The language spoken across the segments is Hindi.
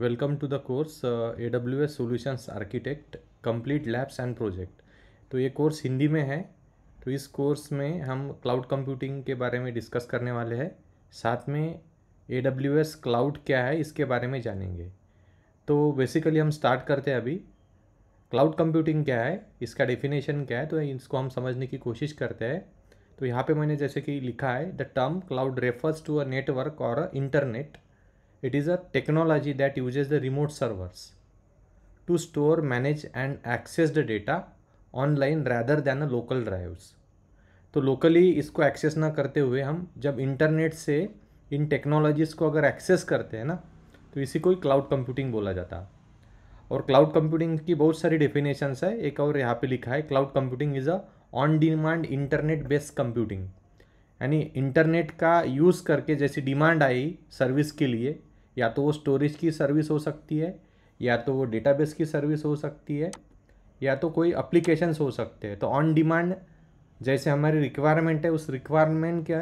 Welcome to the course AWS solutions architect complete labs and project. तो ये कोर्स हिंदी में है। तो इस कोर्स में हम क्लाउड कंप्यूटिंग के बारे में डिस्कस करने वाले हैं। साथ में AWS क्लाउड क्या है इसके बारे में जानेंगे। तो बेसिकली हम स्टार्ट करते हैं अभी। क्लाउड कंप्यूटिंग क्या है, इसका डेफिनेशन क्या है, तो इसको हम समझने की कोशिश करते हैं। तो यहाँ पे मैंने जैसे कि लिखा है, the term cloud refers to a network और a internet. It is a technology that uses the remote servers to store, manage and access the data online rather than a local drives. तो लोकली इसको एक्सेस ना करते हुए हम जब इंटरनेट से इन टेक्नोलॉजीज़ को अगर एक्सेस करते हैं ना, तो इसी को ही क्लाउड कंप्यूटिंग बोला जाता है। और क्लाउड कंप्यूटिंग की बहुत सारी डेफिनेशंस है। एक और यहाँ पे लिखा है, cloud computing is a on demand internet based computing. यानी इंटरनेट का यूज़ करके जैसी डिमांड आई सर्विस के लिए, या तो वो स्टोरेज की सर्विस हो सकती है, या तो वो डेटाबेस की सर्विस हो सकती है, या तो कोई अप्लीकेशंस हो सकते हैं। तो ऑन डिमांड जैसे हमारी रिक्वायरमेंट है, उस रिक्वायरमेंट के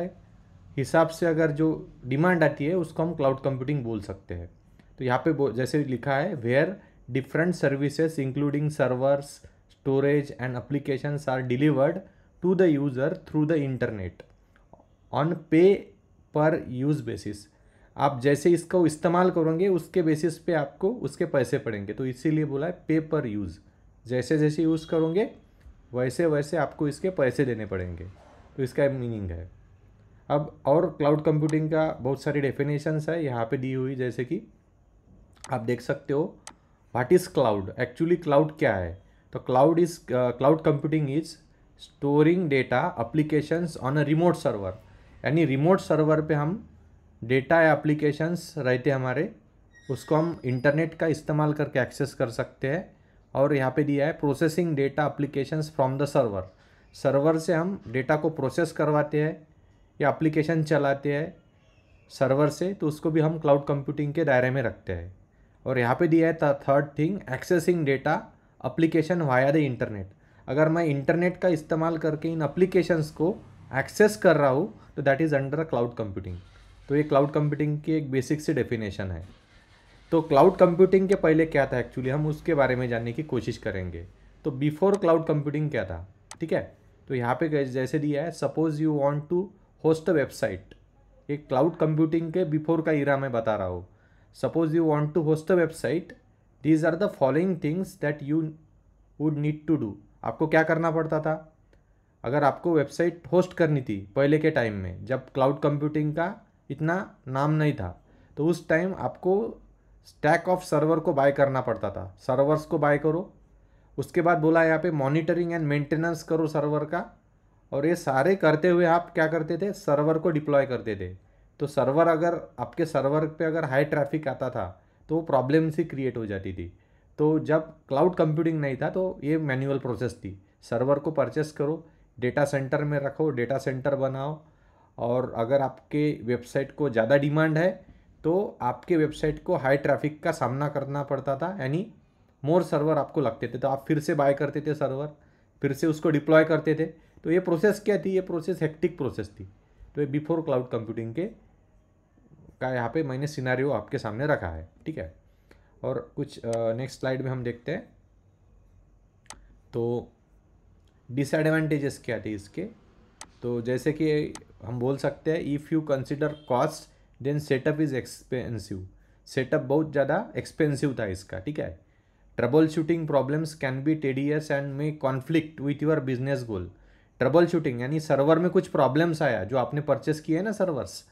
हिसाब से अगर जो डिमांड आती है उसको हम क्लाउड कंप्यूटिंग बोल सकते हैं। तो यहाँ पे जैसे लिखा है, where different services including servers, storage and applications are delivered to the user through the internet on pay per use basis. आप जैसे इसको इस्तेमाल करोगे उसके बेसिस पे आपको उसके पैसे पड़ेंगे। तो इसीलिए बोला है पे पर यूज़। जैसे जैसे यूज़ करोगे वैसे वैसे आपको इसके पैसे देने पड़ेंगे। तो इसका मीनिंग है। अब और क्लाउड कंप्यूटिंग का बहुत सारी डेफिनेशंस है यहाँ पे दी हुई, जैसे कि आप देख सकते हो। What is cloud, actually cloud क्या है? तो cloud computing is storing data applications on a remote server. यानी रिमोट सर्वर पे हम डेटा या एप्लीकेशंस रहते हमारे, उसको हम इंटरनेट का इस्तेमाल करके एक्सेस कर सकते हैं। और यहाँ पे दिया है, processing data applications from the server. Server से हम डेटा को प्रोसेस करवाते हैं या एप्लीकेशन चलाते हैं सर्वर से, तो उसको भी हम क्लाउड कंप्यूटिंग के दायरे में रखते हैं। और यहाँ पे दिया है third thing, accessing data application via the internet. अगर मैं इंटरनेट का इस्तेमाल करके इन एप्लीकेशंस को एक्सेस कर रहा हूँ तो that is under cloud computing. तो ये क्लाउड कंप्यूटिंग की एक बेसिक सी डेफिनेशन है। तो क्लाउड कंप्यूटिंग के पहले क्या था एक्चुअली, हम उसके बारे में जानने की कोशिश करेंगे। तो बिफोर क्लाउड कंप्यूटिंग क्या था, ठीक है। तो यहाँ पे जैसे दिया है, suppose you want to host a website. एक क्लाउड कंप्यूटिंग के बिफोर का इरा मैं बता रहा हूँ। Suppose you want to host a website, these are the following things that you would need to do. आपको क्या करना पड़ता था अगर आपको वेबसाइट होस्ट करनी थी पहले के टाइम में, जब क्लाउड कंप्यूटिंग का इतना नाम नहीं था। तो उस टाइम आपको स्टैक ऑफ सर्वर को बाय करना पड़ता था। सर्वर्स को बाय करो, उसके बाद बोला यहाँ पे मॉनिटरिंग एंड मेंटेनेंस करो सर्वर का। और ये सारे करते हुए आप क्या करते थे, सर्वर को डिप्लॉय करते थे। तो सर्वर अगर आपके सर्वर पे अगर हाई ट्रैफिक आता था तो वो प्रॉब्लम सी क्रिएट हो जाती थी। तो जब क्लाउड कंप्यूटिंग नहीं था तो ये मैनुअल प्रोसेस थी। सर्वर को परचेस करो, डेटा सेंटर में रखो, डेटा सेंटर बनाओ। और अगर आपके वेबसाइट को ज़्यादा डिमांड है तो आपके वेबसाइट को हाई ट्रैफिक का सामना करना पड़ता था, यानी मोर सर्वर आपको लगते थे। तो आप फिर से बाय करते थे सर्वर, फिर से उसको डिप्लॉय करते थे। तो ये प्रोसेस क्या थी, ये प्रोसेस हेक्टिक प्रोसेस थी। तो ये बिफोर क्लाउड कंप्यूटिंग के का यहाँ पे मैंने सिनारियो आपके सामने रखा है, ठीक है। और कुछ नेक्स्ट स्लाइड में हम देखते हैं। तो डिसएडवांटेजेस क्या थे इसके। तो जैसे कि हम बोल सकते हैं, if you consider cost then setup is expensive. Setup बहुत ज़्यादा एक्सपेंसिव था इसका, ठीक है। Trouble shooting problems can be tedious and may conflict with your business goal. Trouble shooting यानी सर्वर में कुछ प्रॉब्लम्स आया, जो आपने परचेस किए ना सर्वर्स,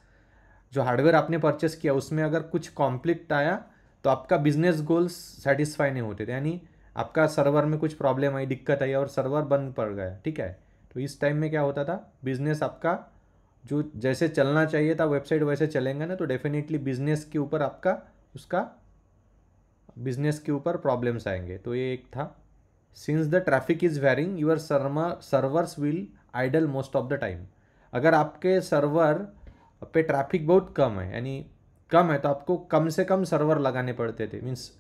जो हार्डवेयर आपने परचेस किया उसमें अगर कुछ कॉन्फ्लिक्ट आया तो आपका बिजनेस गोल्स सेटिस्फाई नहीं होते थे। यानी आपका सर्वर में कुछ प्रॉब्लम आई, दिक्कत आई और सर्वर बंद पड़ गया, ठीक है। तो इस टाइम में क्या होता था, बिजनेस आपका जो जैसे चलना चाहिए था वेबसाइट वैसे चलेंगे ना, तो डेफिनेटली बिजनेस के ऊपर आपका उसका बिजनेस के ऊपर प्रॉब्लम्स आएंगे। तो ये एक था। Since the traffic is varying your servers will idle most of the time. अगर आपके सर्वर पे ट्रैफिक बहुत कम है, यानी कम है, तो आपको कम से कम सर्वर लगाने पड़ते थे। मीन्स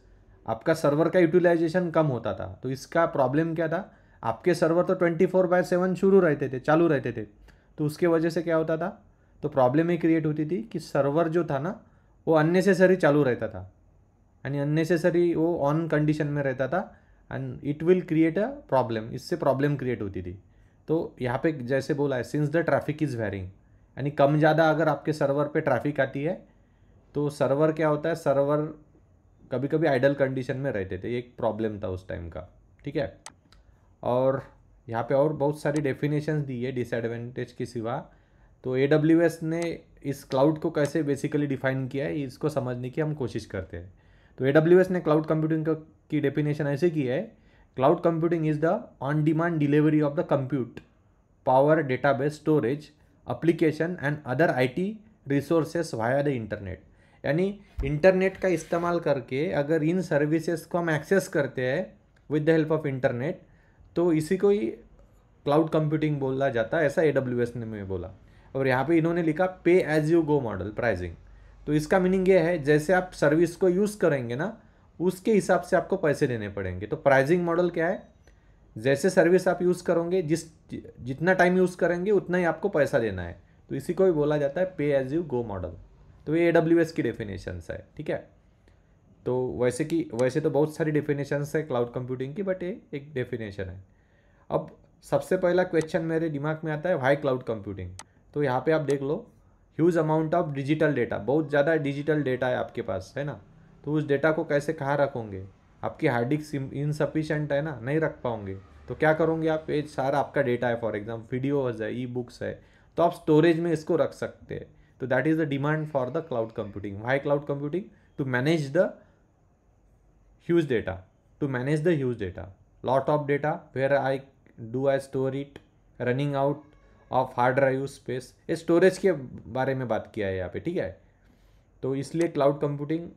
आपका सर्वर का यूटिलाइजेशन कम होता था। तो इसका प्रॉब्लम क्या था, आपके सर्वर तो 24/7 शुरू रहते थे, चालू रहते थे। तो उसके वजह से क्या होता था, तो प्रॉब्लम ये क्रिएट होती थी कि सर्वर जो था ना वो अननेसेसरी चालू रहता था। यानी अननेसेसरी वो ऑन कंडीशन में रहता था and it will create a problem, इससे प्रॉब्लम क्रिएट होती थी। तो यहाँ पे जैसे बोला है since the traffic is varying, यानी कम ज़्यादा अगर आपके सर्वर पे ट्रैफिक आती है तो सर्वर क्या होता है, सर्वर कभी कभी आइडल कंडीशन में रहते थे, एक प्रॉब्लम था उस टाइम का, ठीक है। और यहाँ पे और बहुत सारी डेफिनेशंस दी है डिसएडवांटेज के सिवा। तो AWS ने इस क्लाउड को कैसे बेसिकली डिफाइन किया है इसको समझने की हम कोशिश करते हैं। तो AWS ने क्लाउड कंप्यूटिंग की डेफिनेशन ऐसे की है, cloud computing is the on demand delivery of the compute power database storage application and other IT resources via the internet. यानी इंटरनेट का इस्तेमाल करके अगर इन सर्विसेज को हम एक्सेस करते हैं with the help of internet, तो इसी को ही क्लाउड कंप्यूटिंग बोला जाता है, ऐसा AWS ने में बोला। और यहाँ पे इन्होंने लिखा pay as you go model pricing. तो इसका मीनिंग ये है जैसे आप सर्विस को यूज़ करेंगे ना उसके हिसाब से आपको पैसे देने पड़ेंगे। तो प्राइसिंग मॉडल क्या है, जैसे सर्विस आप यूज़ करोगे जितना टाइम यूज़ करेंगे उतना ही आपको पैसा देना है। तो इसी को भी बोला जाता है पे एज यू गो मॉडल। तो ये AWS की डेफिनेशंस है, ठीक है। तो वैसे तो बहुत सारी डेफिनेशंस है क्लाउड कंप्यूटिंग की, बट ये एक डेफिनेशन है। अब सबसे पहला क्वेश्चन मेरे दिमाग में आता है वाई क्लाउड कंप्यूटिंग। तो यहाँ पे आप देख लो, huge amount of digital data, बहुत ज़्यादा डिजिटल डेटा है आपके पास, है ना। तो उस डेटा को कैसे कहाँ रखोगे, आपकी हार्ड डिस्क इनसफिशेंट है ना, नहीं रख पाओगे। तो क्या करोगे आप, ये सारा आपका डेटा है, फॉर एग्जाम्पल वीडियोज है, ई-बुक्स है, तो आप स्टोरेज में इसको रख सकते हैं। तो that is the demand for the cloud computing. Why cloud computing, to manage the huge data, to manage the huge data, lot of data where I store it, running out of hard drive space। ये स्टोरेज के बारे में बात किया है यहाँ पे, ठीक है। तो इसलिए क्लाउड कंप्यूटिंग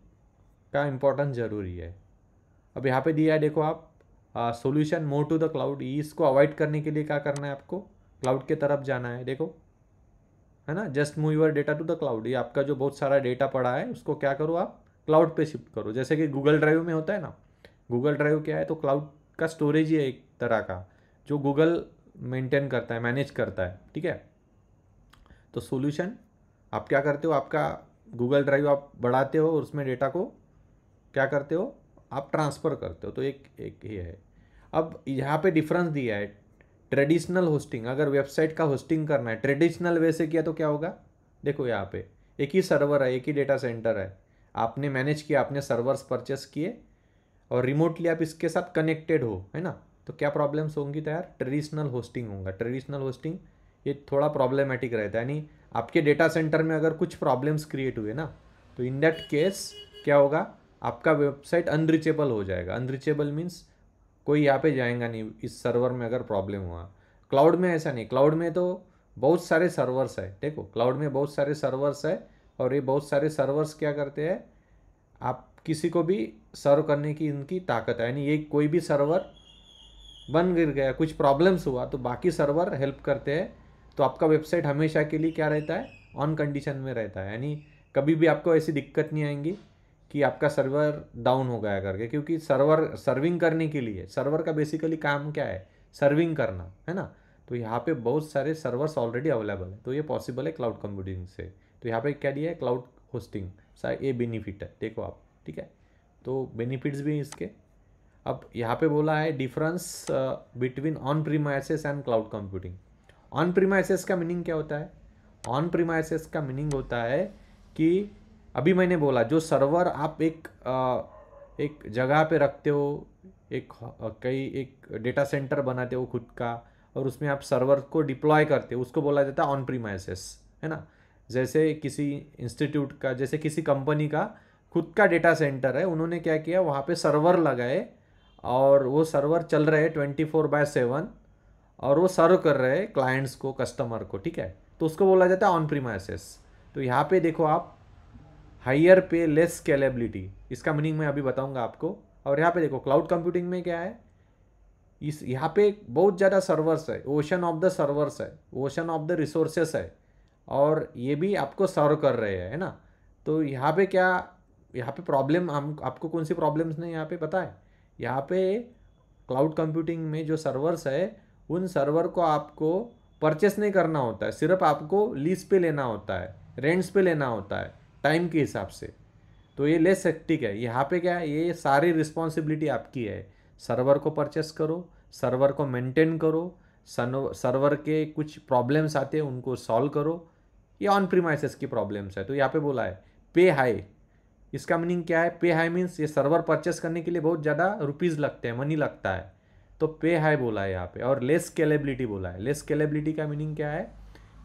का इम्पोर्टेंस ज़रूरी है। अब यहाँ पे दिया है देखो आप, solution more to the cloud. इसको अवॉइड करने के लिए क्या करना है, आपको क्लाउड के तरफ जाना है, देखो है ना, just move your data to the cloud. ये आपका जो बहुत सारा डेटा पड़ा है उसको क्या करो आप क्लाउड पे शिफ्ट करो, जैसे कि गूगल ड्राइव में होता है ना। गूगल ड्राइव क्या है, तो क्लाउड का स्टोरेज ही है एक तरह का, जो गूगल मेंटेन करता है, मैनेज करता है, ठीक है। तो सॉल्यूशन आप क्या करते हो, आपका गूगल ड्राइव आप बढ़ाते हो और उसमें डेटा को क्या करते हो, आप ट्रांसफ़र करते हो। तो एक ये है। अब यहाँ पे डिफरेंस दिया है, ट्रेडिशनल होस्टिंग, अगर वेबसाइट का होस्टिंग करना है ट्रेडिशनल वे से किया तो क्या होगा, देखो यहाँ पे एक ही सर्वर है, एक ही डेटा सेंटर है, आपने मैनेज किया, आपने सर्वर्स परचेस किए और रिमोटली आप इसके साथ कनेक्टेड हो, है ना। तो क्या प्रॉब्लम्स होंगी, तो यार ट्रेडिशनल होस्टिंग होगा। ट्रेडिशनल होस्टिंग ये थोड़ा प्रॉब्लमेटिक रहता है, यानी आपके डेटा सेंटर में अगर कुछ प्रॉब्लम्स क्रिएट हुए ना, तो इन दैट केस क्या होगा, आपका वेबसाइट अनरीचेबल हो जाएगा। अनरीचेबल मीन्स कोई यहाँ पे जाएगा नहीं इस सर्वर में अगर प्रॉब्लम हुआ। क्लाउड में ऐसा नहीं, क्लाउड में तो बहुत सारे सर्वर्स है, देखो क्लाउड में बहुत सारे सर्वर्स है, और ये बहुत सारे सर्वर्स क्या करते हैं, आप किसी को भी सर्व करने की इनकी ताकत है। यानी ये कोई भी सर्वर बन गिर गया, कुछ प्रॉब्लम्स हुआ, तो बाकी सर्वर हेल्प करते हैं। तो आपका वेबसाइट हमेशा के लिए क्या रहता है, ऑन कंडीशन में रहता है। यानी कभी भी आपको ऐसी दिक्कत नहीं आएंगी कि आपका सर्वर डाउन हो गया करके, क्योंकि सर्वर सर्विंग करने के लिए, सर्वर का बेसिकली काम क्या है, सर्विंग करना, है ना। तो यहाँ पे बहुत सारे सर्वर्स ऑलरेडी अवेलेबल है, तो ये पॉसिबल है क्लाउड कंप्यूटिंग से। तो यहाँ पे क्या दिया है, क्लाउड होस्टिंग सा ये बेनिफिट है, देखो आप, ठीक है। तो बेनिफिट्स भी इसके। अब यहाँ पे बोला है difference between on premises and cloud computing. On premises का मीनिंग क्या होता है, ऑन प्रीमाइसेस का मीनिंग होता है कि अभी मैंने बोला जो सर्वर आप एक जगह पे रखते हो, एक डेटा सेंटर बनाते हो खुद का, और उसमें आप सर्वर को डिप्लॉय करते हो, उसको बोला जाता है ऑन प्रीमाइसेस, है ना। जैसे किसी इंस्टीट्यूट का, जैसे किसी कंपनी का खुद का डेटा सेंटर है, उन्होंने क्या किया, वहाँ पे सर्वर लगाए और वो सर्वर चल रहे 24/7 और वो सर्व कर रहे हैं क्लाइंट्स को, कस्टमर को, ठीक है। तो उसको बोला जाता है ऑन प्रीमाइसेस। तो यहाँ पे देखो आप, हाइयर पे लेस स्केलेबिलिटी, इसका मीनिंग मैं अभी बताऊंगा आपको। और यहाँ पे देखो क्लाउड कंप्यूटिंग में क्या है, इस यहाँ पे बहुत ज़्यादा सर्वर्स है, ओशन ऑफ द सर्वर्स है, ओशन ऑफ द रिसोर्सेस है, और ये भी आपको सर्व कर रहे हैं, है ना। तो यहाँ पे क्या, यहाँ पे प्रॉब्लम, हम आपको कौन सी प्रॉब्लम्स ने यहाँ पे पता है, यहाँ पे क्लाउड कंप्यूटिंग में जो सर्वर्स है उन सर्वर को आपको परचेस नहीं करना होता है, सिर्फ आपको लीज पे लेना होता है, रेंट्स पे लेना होता है टाइम के हिसाब से। तो ये लेस हेक्टिक है। यहाँ पे क्या है, ये सारी रिस्पॉन्सिबिलिटी आपकी है। सर्वर को परचेस करो, सर्वर को मेंटेन करो, सर्वर के कुछ प्रॉब्लम्स आते हैं उनको सॉल्व करो। ये ऑन प्रीमाइसेस की प्रॉब्लम्स है। तो यहाँ पे बोला है पे हाई। इसका मीनिंग क्या है? पे हाई मीन्स ये सर्वर परचेस करने के लिए बहुत ज़्यादा रुपीज़ लगते हैं, मनी लगता है, तो पे हाई बोला है यहाँ पे। और लेस स्केलेबिलिटी बोला है। लेस स्केलेबिलिटी का मीनिंग क्या है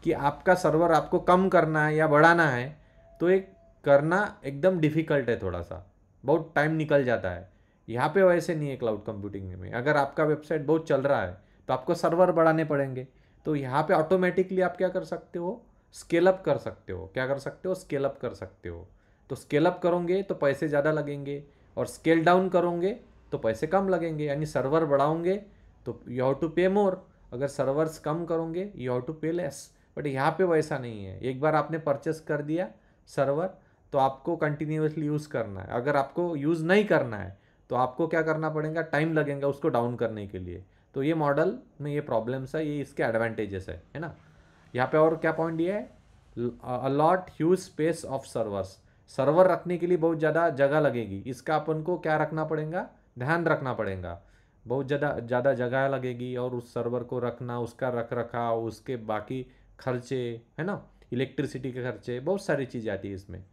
कि आपका सर्वर आपको कम करना है या बढ़ाना है तो एक करना एकदम डिफ़िकल्ट है, थोड़ा सा बहुत टाइम निकल जाता है। यहाँ पे वैसे नहीं है क्लाउड कंप्यूटिंग में। अगर आपका वेबसाइट बहुत चल रहा है तो आपको सर्वर बढ़ाने पड़ेंगे। तो यहाँ पे ऑटोमेटिकली आप क्या कर सकते हो? स्केल अप कर सकते हो। क्या कर सकते हो? स्केल अप कर सकते हो। तो स्केल अप करोगे तो पैसे ज़्यादा लगेंगे, और स्केल डाउन करोगे तो पैसे कम लगेंगे। यानी सर्वर बढ़ाओगे तो यू हैव टू पे मोर, अगर सर्वर्स कम करोगे यू हैव टू पे लेस। बट यहाँ पे वैसा नहीं है। एक बार आपने परचेस कर दिया सर्वर तो आपको कंटिन्यूसली यूज़ करना है। अगर आपको यूज़ नहीं करना है तो आपको क्या करना पड़ेगा? टाइम लगेगा उसको डाउन करने के लिए। तो ये मॉडल में ये प्रॉब्लम्स है, ये इसके एडवांटेजेस है ना। यहाँ पे और क्या पॉइंट दिया है? Allot huge space of servers. Server रखने के लिए बहुत ज़्यादा जगह लगेगी, इसका अपन को क्या रखना पड़ेगा? ध्यान रखना पड़ेगा। बहुत ज़्यादा ज़्यादा जगह लगेगी और उस सर्वर को रखना, उसका रख रखाव, उसके बाकी खर्चे, है ना, इलेक्ट्रिसिटी के खर्चे, बहुत सारी चीज़ें आती है इसमें।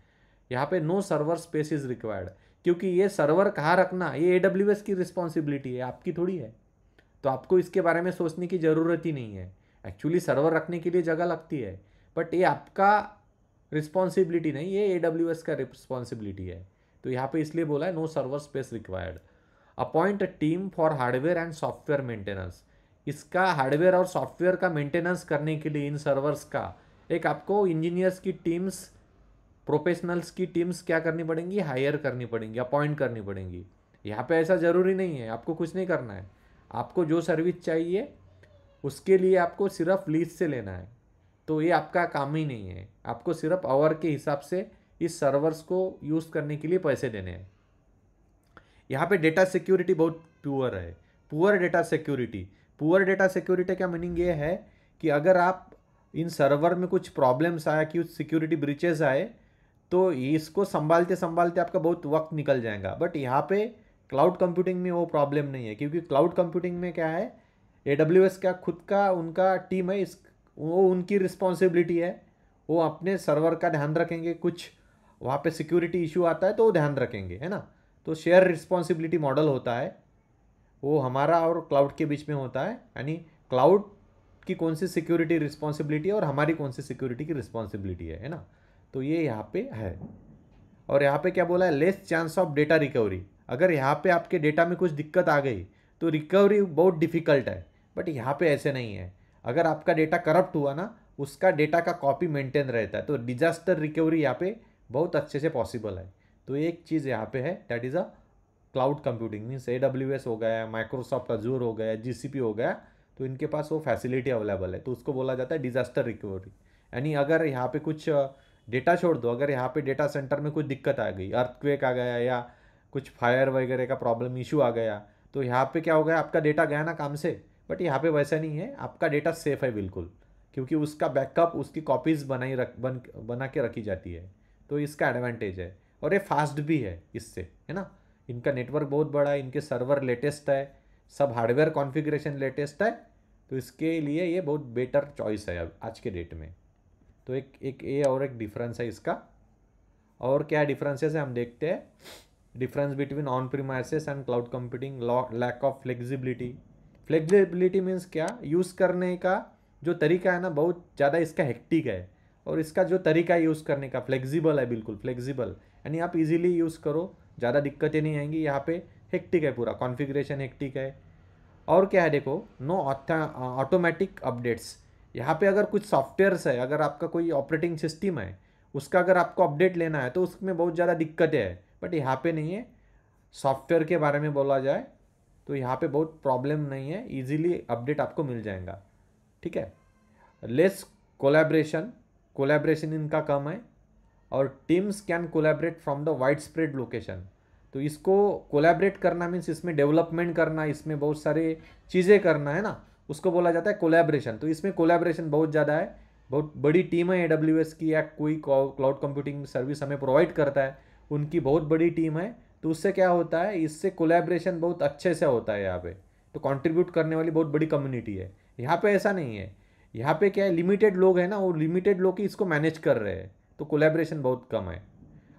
यहाँ पे no server space is required, क्योंकि ये सर्वर कहाँ रखना ये AWS की रिस्पॉन्सिबिलिटी है, आपकी थोड़ी है। तो आपको इसके बारे में सोचने की ज़रूरत ही नहीं है। एक्चुअली सर्वर रखने के लिए जगह लगती है, बट ये आपका रिस्पॉन्सिबिलिटी नहीं, ये AWS का रिस्पॉन्सिबिलिटी है। तो यहाँ पे इसलिए बोला है no server space required. Appoint a team for hardware and software maintenance. इसका हार्डवेयर और सॉफ्टवेयर का मेंटेनेंस करने के लिए इन सर्वर्स का एक आपको इंजीनियर्स की टीम्स, प्रोफेशनल्स की टीम्स क्या करनी पड़ेंगी? हायर करनी पड़ेंगी, अपॉइंट करनी पड़ेंगी। यहाँ पे ऐसा ज़रूरी नहीं है, आपको कुछ नहीं करना है। आपको जो सर्विस चाहिए उसके लिए आपको सिर्फ लीज से लेना है। तो ये आपका काम ही नहीं है, आपको सिर्फ आवर के हिसाब से इस सर्वर्स को यूज़ करने के लिए पैसे देने हैं। यहाँ पे डेटा सिक्योरिटी बहुत पुअर है। Poor data security. Poor data security का मीनिंग ये है कि अगर आप इन सर्वर में कुछ प्रॉब्लम्स आया, कि सिक्योरिटी ब्रीचेस आए, तो इसको संभालते संभालते आपका बहुत वक्त निकल जाएगा। बट यहाँ पे क्लाउड कंप्यूटिंग में वो प्रॉब्लम नहीं है, क्योंकि क्लाउड कंप्यूटिंग में क्या है, AWS का खुद का उनका टीम है, इस वो उनकी रिस्पॉन्सिबिलिटी है। वो अपने सर्वर का ध्यान रखेंगे, कुछ वहाँ पे सिक्योरिटी इशू आता है तो वो ध्यान रखेंगे, है ना। तो शेयर रिस्पॉन्सिबिलिटी मॉडल होता है, वो हमारा और क्लाउड के बीच में होता है। यानी क्लाउड की कौन सी सिक्योरिटी रिस्पॉन्सिबिलिटी है और हमारी कौन सी सिक्योरिटी की रिस्पॉन्सिबिलिटी है ना। तो ये यहाँ पे है। और यहाँ पे क्या बोला है? Less chance of data recovery. अगर यहाँ पे आपके डेटा में कुछ दिक्कत आ गई तो रिकवरी बहुत डिफ़िकल्ट है, बट यहाँ पे ऐसे नहीं है। अगर आपका डेटा करप्ट हुआ ना, उसका डेटा का कॉपी मेंटेन रहता है, तो डिजास्टर रिकवरी यहाँ पे बहुत अच्छे से पॉसिबल है। तो एक चीज़ यहाँ पे है, that is a cloud computing. Means AWS हो गया, माइक्रोसॉफ्ट अजूर हो गया, GCP हो गया, तो इनके पास वो फैसिलिटी अवेलेबल है। तो उसको बोला जाता है डिजास्टर रिकवरी। यानी अगर यहाँ पे कुछ डेटा छोड़ दो, अगर यहाँ पे डेटा सेंटर में कुछ दिक्कत आ गई, अर्थक्वेक आ गया या कुछ फायर वगैरह का प्रॉब्लम इशू आ गया, तो यहाँ पे क्या हो गया? आपका डेटा गया ना काम से। बट यहाँ पे वैसा नहीं है, आपका डेटा सेफ है बिल्कुल, क्योंकि उसका बैकअप, उसकी कॉपीज़ बना के रखी जाती है। तो इसका एडवांटेज है। और ये फास्ट भी है इससे, है ना। इनका नेटवर्क बहुत बड़ा है, इनके सर्वर लेटेस्ट है, सब हार्डवेयर कॉन्फ़िगरेशन लेटेस्ट है। तो इसके लिए ये बहुत बेटर चॉइस है अब आज के डेट में। तो एक ये और एक डिफरेंस है इसका। और क्या डिफरेंसेस है हम देखते हैं। Difference between on premises and cloud computing, lack of flexibility. Flexibility means क्या? यूज़ करने का जो तरीका है ना, बहुत ज़्यादा इसका हेक्टिक है, और इसका जो तरीका है यूज़ करने का फ्लेक्सिबल है, बिल्कुल फ्लेक्सिबल। यानी आप इजीली यूज़ करो, ज़्यादा दिक्कतें नहीं आएंगी। यहाँ पे हेक्टिक है, पूरा कॉन्फ़िगरेशन हेक्टिक है। और क्या है देखो, नो ऑटोमेटिक अपडेट्स। यहाँ पे अगर कुछ सॉफ्टवेयर्स है, अगर आपका कोई ऑपरेटिंग सिस्टम है, उसका अगर आपको अपडेट लेना है तो उसमें बहुत ज़्यादा दिक्कतें हैं। बट यहाँ पे नहीं है। सॉफ्टवेयर के बारे में बोला जाए तो यहाँ पे बहुत प्रॉब्लम नहीं है, इजीली अपडेट आपको मिल जाएगा, ठीक है। लेस कोलैबोरेशन, कोलैबोरेशन इनका कम है। और teams can collaborate from the wide spread location. तो इसको कोलैबोरेट करना मीन्स इसमें डेवलपमेंट करना, इसमें बहुत सारी चीज़ें करना, है ना, उसको बोला जाता है कोलैबोरेशन। तो इसमें कोलैबोरेशन बहुत ज़्यादा है, बहुत बड़ी टीम है AWS की, या कोई क्लाउड कंप्यूटिंग सर्विस हमें प्रोवाइड करता है, उनकी बहुत बड़ी टीम है, तो उससे क्या होता है, इससे कोलैबोरेशन बहुत अच्छे से होता है यहाँ पे। तो कंट्रीब्यूट करने वाली बहुत बड़ी कम्युनिटी है। यहाँ पे ऐसा नहीं है, यहाँ पे क्या है, लिमिटेड लोग हैं ना, वो लिमिटेड लोग ही इसको मैनेज कर रहे हैं, तो कोलैबोरेशन बहुत कम है।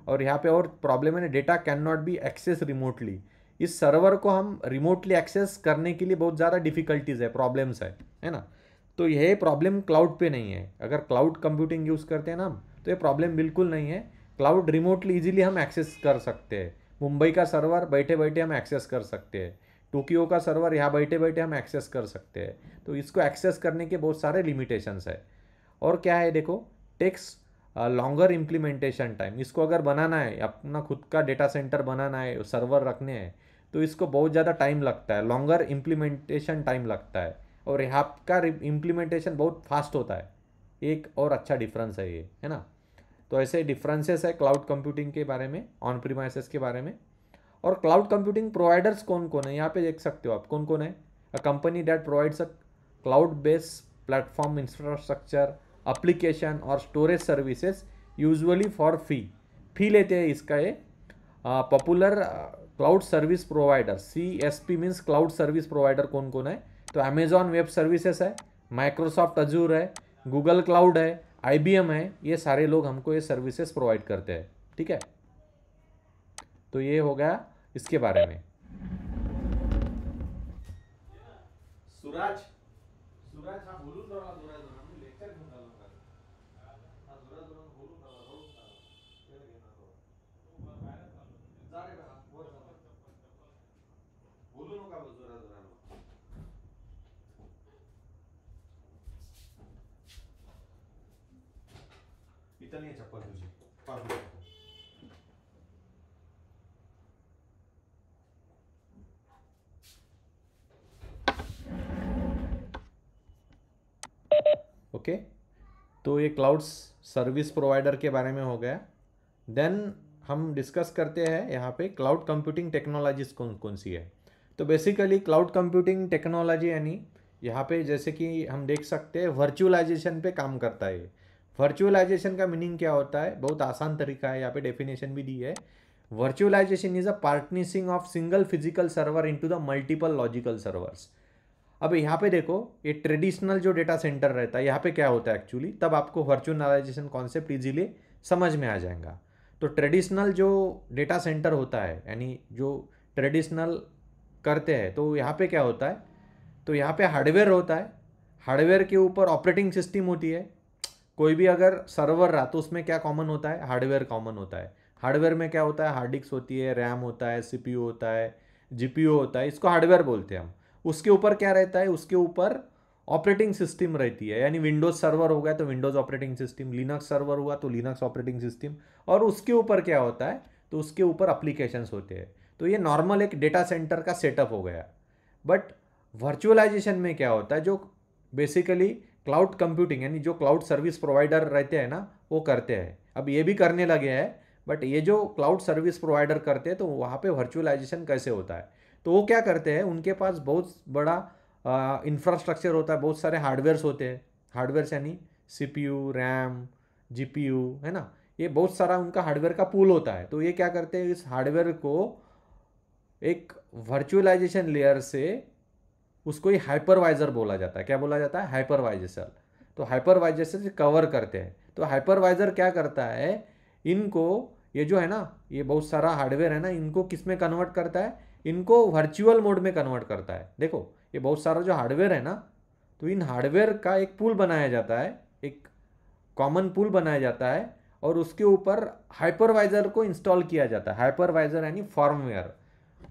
और यहाँ पे और प्रॉब्लम है ना, data can not be access remotely. इस सर्वर को हम रिमोटली एक्सेस करने के लिए बहुत ज़्यादा डिफिकल्टीज है, प्रॉब्लम्स है ना। तो यह प्रॉब्लम क्लाउड पे नहीं है। अगर क्लाउड कंप्यूटिंग यूज़ करते हैं ना हम, तो ये प्रॉब्लम बिल्कुल नहीं है। क्लाउड रिमोटली इजीली हम एक्सेस कर सकते हैं। मुंबई का सर्वर बैठे बैठे हम एक्सेस कर सकते हैं, टोक्यो का सर्वर यहाँ बैठे बैठे हम एक्सेस कर सकते हैं। तो इसको एक्सेस करने के बहुत सारे लिमिटेशंस है। और क्या है देखो, टेक्स लॉन्गर इम्प्लीमेंटेशन टाइम। इसको अगर बनाना है, अपना खुद का डेटा सेंटर बनाना है, सर्वर रखने हैं, तो इसको बहुत ज़्यादा टाइम लगता है, लॉन्गर इम्प्लीमेंटेशन टाइम लगता है। और यहाँ का इम्प्लीमेंटेशन बहुत फास्ट होता है। एक और अच्छा डिफरेंस है ये, है ना। तो ऐसे डिफरेंसेस है क्लाउड कंप्यूटिंग के बारे में, ऑन प्रीमाइसेस के बारे में। और क्लाउड कंप्यूटिंग प्रोवाइडर्स कौन कौन है, यहाँ पे देख सकते हो आप कौन कौन है। A company that provides a cloud based platform infrastructure application और storage services usually for fee लेते हैं इसका। ये popular cloud service provider, CSP means cloud service provider कौन कौन है, तो अमेजॉन वेब सर्विसेज है, माइक्रोसॉफ्ट अजूर है, गूगल क्लाउड है, IBM है। ये सारे लोग हमको ये सर्विसेज प्रोवाइड करते हैं, ठीक है। तो ये हो गया इसके बारे में। सूरज सूरज हाँ बोलून राहिला, जोरात मी लेक्चर घेऊन राहिलो का, हा जोरात बोलून राहिला, रोज वेळ घेणार जा रे बा वर जा, बोलू नका जोरात जोरात, इथं नाही चप्पल तुझी पाहू। ओके, तो ये क्लाउड सर्विस प्रोवाइडर के बारे में हो गया। देन हम डिस्कस करते हैं यहाँ पे क्लाउड कंप्यूटिंग टेक्नोलॉजीज कौन कौन सी है। तो बेसिकली क्लाउड कंप्यूटिंग टेक्नोलॉजी यानी यहाँ पे जैसे कि हम देख सकते हैं वर्चुअलाइजेशन पे काम करता है। वर्चुअलाइजेशन का मीनिंग क्या होता है, बहुत आसान तरीका है, यहाँ पे डेफिनेशन भी दी है। Virtualisation is a partitioning of single physical server into the multiple logical servers. अब यहाँ पे देखो, ये ट्रेडिशनल जो डेटा सेंटर रहता है, यहाँ पे क्या होता है एक्चुअली, तब आपको वर्चुअलाइजेशन कॉन्सेप्ट इजीली समझ में आ जाएगा। तो ट्रेडिशनल जो डेटा सेंटर होता है, यानी जो ट्रेडिशनल करते हैं, तो यहाँ पे क्या होता है, तो यहाँ पे हार्डवेयर होता है, हार्डवेयर के ऊपर ऑपरेटिंग सिस्टम होती है। कोई भी अगर सर्वर रहा तो उसमें क्या कॉमन होता है, हार्डवेयर कॉमन होता है। हार्डवेयर में क्या होता है, हार्ड डिस्क होती है, रैम होता है, CPU होता है, GPU होता है, इसको हार्डवेयर बोलते हैं हम। उसके ऊपर क्या रहता है, उसके ऊपर ऑपरेटिंग सिस्टम रहती है, यानी विंडोज सर्वर हो गया तो Windows operating system, Linux server हुआ तो लिनक्स ऑपरेटिंग सिस्टम। और उसके ऊपर क्या होता है, तो उसके ऊपर एप्लीकेशंस होते हैं। तो ये नॉर्मल एक डेटा सेंटर का सेटअप हो गया। बट वर्चुअलाइजेशन में क्या होता है, जो बेसिकली क्लाउड कंप्यूटिंग यानी जो क्लाउड सर्विस प्रोवाइडर रहते हैं ना, वो करते हैं। अब ये भी करने लगे हैं, बट ये जो क्लाउड सर्विस प्रोवाइडर करते हैं, तो वहाँ पे वर्चुअलाइजेशन कैसे होता है, तो वो क्या करते हैं, उनके पास बहुत बड़ा इंफ्रास्ट्रक्चर होता है, बहुत सारे हार्डवेयर्स होते हैं। हार्डवेयर्स यानी CPU, रैम, GPU, है ना, ये बहुत सारा उनका हार्डवेयर का पूल होता है। तो ये क्या करते हैं, इस हार्डवेयर को एक वर्चुअलाइजेशन लेयर से, उसको ही हाइपरवाइजर बोला जाता है। क्या बोला जाता है, हाइपरवाइजेशन। तो हाइपरवाइजेशन से कवर करते हैं। तो हाइपरवाइजर क्या करता है, इनको, ये जो है ना, ये बहुत सारा हार्डवेयर है ना, इनको किस में कन्वर्ट करता है, इनको वर्चुअल मोड में कन्वर्ट करता है। देखो, ये बहुत सारा जो हार्डवेयर है ना, तो इन हार्डवेयर का एक पूल बनाया जाता है, एक कॉमन पूल बनाया जाता है, और उसके ऊपर हाइपरवाइजर को इंस्टॉल किया जाता है। हाइपरवाइजर यानी फॉर्मवेयर,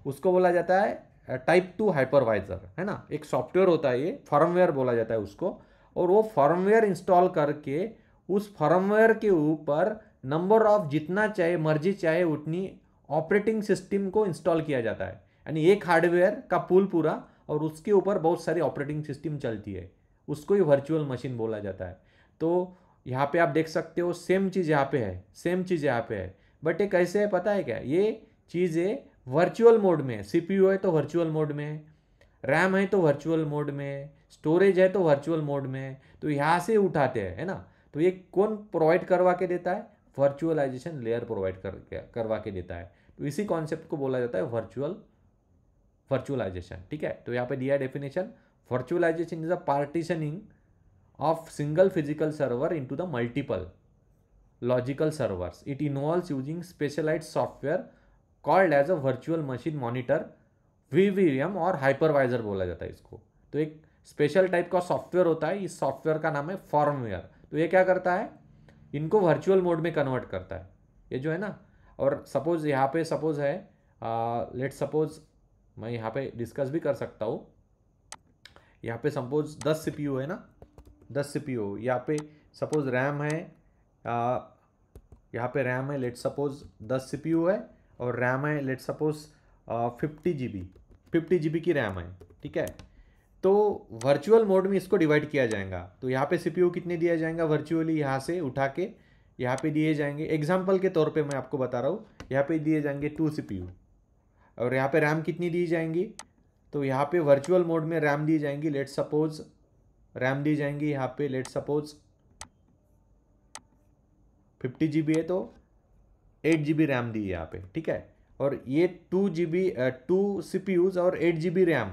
उसको बोला जाता है टाइप 2 हाइपरवाइजर, है ना। एक सॉफ्टवेयर होता है, ये फॉर्मवेयर बोला जाता है उसको। और वो फॉर्मवेयर इंस्टॉल करके उस फॉर्मवेयर के ऊपर नंबर ऑफ जितना चाहे मर्जी चाहे उतनी ऑपरेटिंग सिस्टम को इंस्टॉल किया जाता है। यानी एक हार्डवेयर का पूल पूरा, और उसके ऊपर बहुत सारी ऑपरेटिंग सिस्टम चलती है, उसको ही वर्चुअल मशीन बोला जाता है। तो यहाँ पे आप देख सकते हो सेम चीज़ यहाँ पे है, सेम चीज़ यहाँ पे है। बट ये कैसे है पता है क्या, ये चीज़ें वर्चुअल मोड में है। CPU है तो वर्चुअल मोड में है, रैम है तो वर्चुअल मोड में है, स्टोरेज है तो वर्चुअल मोड में है। तो यहाँ से उठाते हैं, है ना। तो ये कौन प्रोवाइड करवा के देता है, वर्चुअलाइजेशन लेयर प्रोवाइड करवा के देता है। तो इसी कॉन्सेप्ट को बोला जाता है वर्चुअलाइजेशन। ठीक है, तो यहाँ पे दिया definition, virtualization is a partitioning of single physical server into the multiple logical servers. It involves using specialized software called as a virtual machine monitor, VVM और hypervisor बोला जाता है इसको। तो एक स्पेशल टाइप का सॉफ्टवेयर होता है, इस सॉफ्टवेयर का नाम है फर्मवेयर। तो ये क्या करता है, इनको वर्चुअल मोड में कन्वर्ट करता है, ये जो है ना। और सपोज यहाँ पे सपोज है, लेट सपोज मैं यहाँ पे डिस्कस भी कर सकता हूँ। यहाँ पे सपोज 10 CPU है ना, 10 CPU। यहाँ पे सपोज रैम है, यहाँ पे रैम है लेट सपोज 10 CPU है, और रैम है लेट सपोज 50 GB की रैम है। ठीक है, तो वर्चुअल मोड में इसको डिवाइड किया जाएगा। तो यहाँ पे CPU कितने दिया जाएगा वर्चुअली, यहाँ से उठा के यहाँ पे दिए जाएंगे। एग्जाम्पल के तौर पे मैं आपको बता रहा हूँ, यहाँ पे दिए जाएंगे 2 CPU, और यहाँ पे रैम कितनी दी जाएंगी, तो यहाँ पे वर्चुअल मोड में रैम दी जाएंगी लेट सपोज, रैम दी जाएंगी यहाँ पे लेट सपोज 50 GB है तो 8 GB रैम दी है यहाँ पे। ठीक है, और ये 2 CPUs और 8 GB रैम,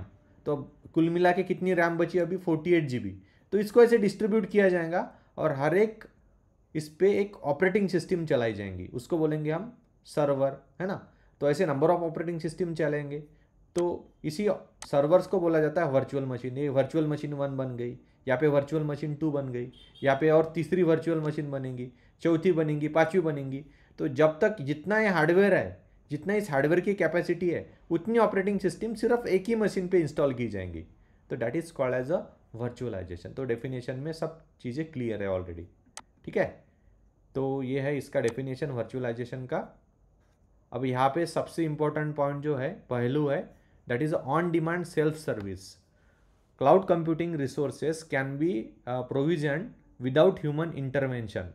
तो कुल मिला के कितनी रैम बची अभी, 48 GB। तो इसको ऐसे डिस्ट्रीब्यूट किया जाएगा और हर एक इस पे एक ऑपरेटिंग सिस्टम चलाई जाएंगी, उसको बोलेंगे हम सर्वर, है ना। तो ऐसे नंबर ऑफ ऑपरेटिंग सिस्टम चलेंगे, तो इसी सर्वर्स को बोला जाता है वर्चुअल मशीन। ये वर्चुअल मशीन 1 बन गई, यहाँ पे वर्चुअल मशीन 2 बन गई, यहाँ पे और तीसरी वर्चुअल मशीन बनेगी, चौथी बनेगी, पांचवी बनेगी। तो जब तक जितना ये हार्डवेयर है, जितना इस हार्डवेयर की कैपेसिटी है, उतनी ऑपरेटिंग सिस्टम सिर्फ एक ही मशीन पे इंस्टॉल की जाएंगी। तो that is called as a virtualization. तो डेफिनेशन में सब चीज़ें क्लियर है ऑलरेडी। ठीक है, तो ये है इसका डेफिनेशन वर्चुअलाइजेशन का। अब यहाँ पे सबसे इंपॉर्टेंट पॉइंट जो है, पहलू है, that is on demand self service. Cloud computing resources can be provision without human intervention,